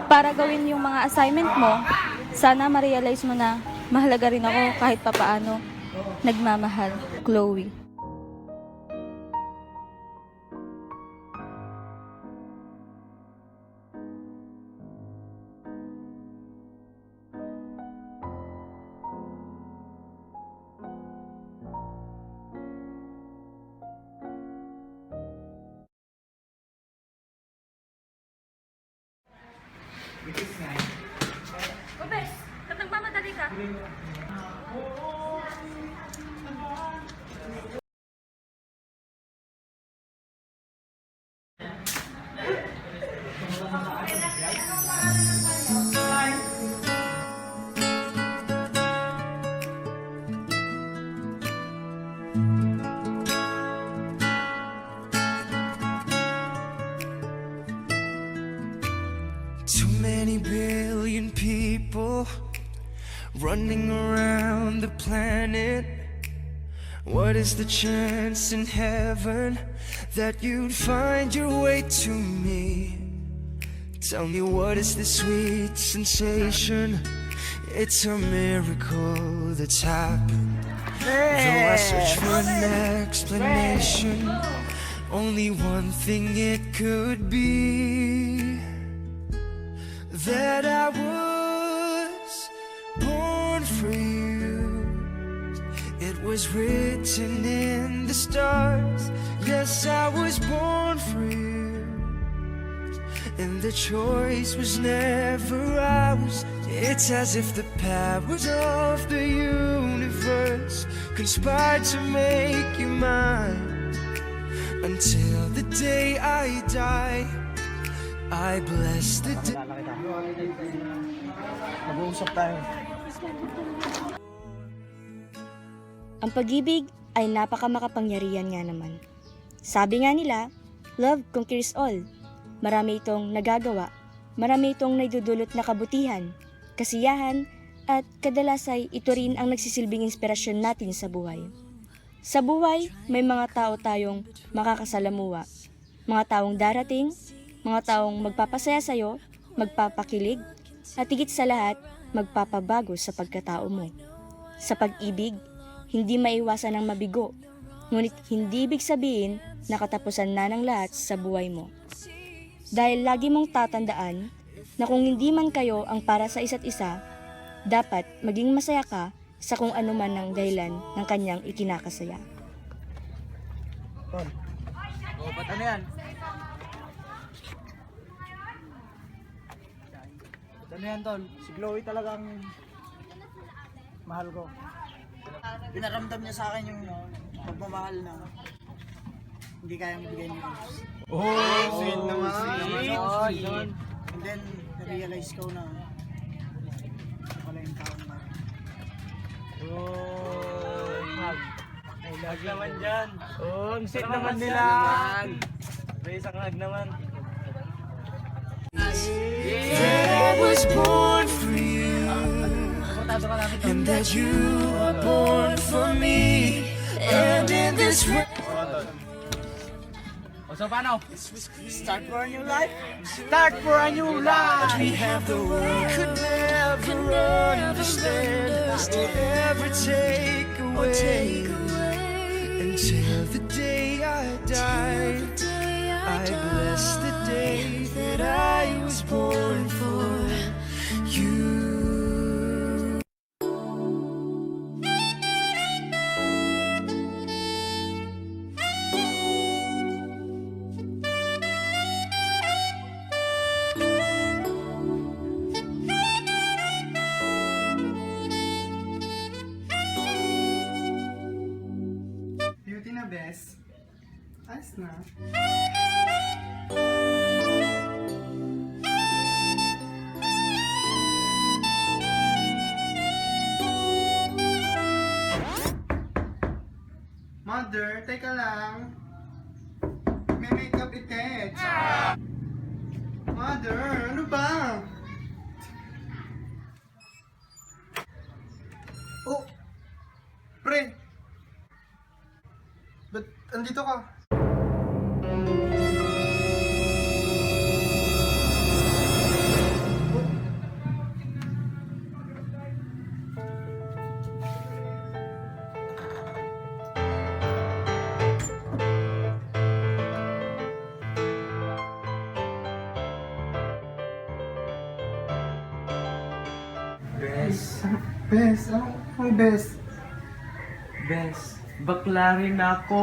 para gawin yung mga assignment mo, sana ma-realize mo na mahalaga rin ako kahit papaano. Nagmamahal, Chloe. Ubes, ba't nagmamadali ka? Too many billion people running around the planet. What is the chance in heaven that you'd find your way to me? Tell me, what is this sweet sensation? It's a miracle that's happened. Though I search for an explanation, only one thing it could be, that I was born for you. It was written in the stars. Yes, I was born for you, and the choice was never ours. It's as if the powers of the universe conspired to make you mine. Until the day I die, I bless the day. mag-uusap tayo. Ang pag-ibig ay napakamakapangyarihan nga naman. Sabi nga nila, love conquers all. Marami itong nagagawa, marami itong naidudulot na kabutihan, kasiyahan, at kadalasay ito rin ang nagsisilbing inspirasyon natin sa buhay. Sa buhay, may mga tao tayong makakasalamuha, mga taong darating, mga taong magpapasaya sa'yo, magpapakilig, at higit sa lahat, magpapabago sa pagkatao mo. Sa pag-ibig, hindi maiwasan ang mabigo, ngunit hindi ibig sabihin na katapusan na ng lahat sa buhay mo. Dahil lagi mong tatandaan na kung hindi man kayo ang para sa isa't isa, dapat maging masaya ka sa kung ano man ang dahilan ng kanyang ikinakasaya. Tol, Oh, ba't ano yan? ano yan, Tol? Si Chloe talagang mahal ko. Pinaramdam niya sa akin yung pagmamahal na hindi kayang bigay niyo. Oh, sweet naman. Sweet. And then, na-realize ko na pala yung taong na. Oh, Hag naman dyan. Oh, ang sweet Tara, naman mas nila. yan. May isang hag naman. I was born for you, and that you were born for me, and in this world. So paano? Start for a new life? Start for a new life! We have the world could never understand, will ever take away. Until the day I die, I bless the day that I was born for you. Beauty na, bes. Ayos na. Mother, teka lang. May makeup itet. Mother, ano ba? Oh! Pre! Ba't andito ka? Bes, Bes, ano bes? bes, bakla rin ako!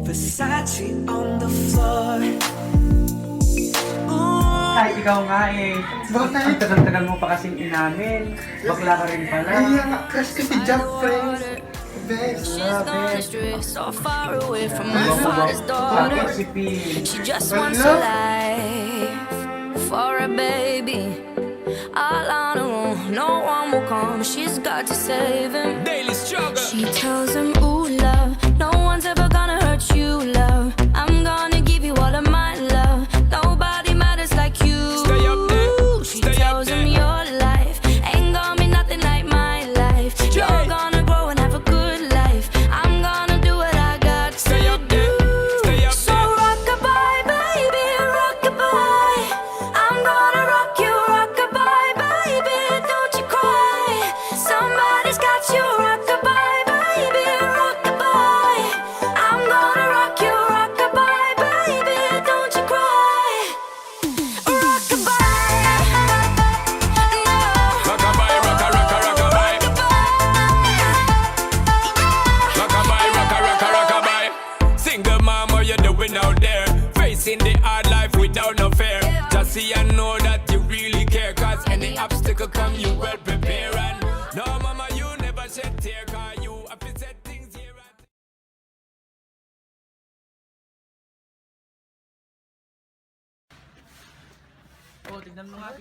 Versace on the floor. Ay, ikaw nga eh. Bakit? Ang tagal-tagal mo pa kasing inamin. Bakla ka rin pala. Ay, crush ko si Jack, friends. Bes, So far away from Ano my father's daughter. si Pin. She just wants a life for a baby. All on her own, no one will come. She's got to save him. Daily struggle. She tells him, ooh, love, no one's ever gonna hurt you, love. I'm gonna give you all of my love. Nobody matters like you. Stay up there. She Stay up tells him there. your life ain't gonna be nothing like my life. You're gonna grow and have a good life. I'm gonna do what I got to Stay up do. there. Stay up So there. rock-a-bye, baby, rock-a-bye. I'm gonna rock you, rock-a-bye, baby, don't you cry. Somebody's got you, rock-a-bye, baby, rock-a-bye. I'm gonna rock you, rock-a-bye, baby, don't you cry. Rock-a-bye, no. Rockabye, rocka, rocka, rockabye. Rockabye, rocka, rocka, rockabye. Single mama, you're doing out there, facing the hard life without no fear. Just see and know that you really care, cause any obstacle come, you well prepare. And no, mama, you never shed tear, cause you have to set things here. Oh, tignan mo nga.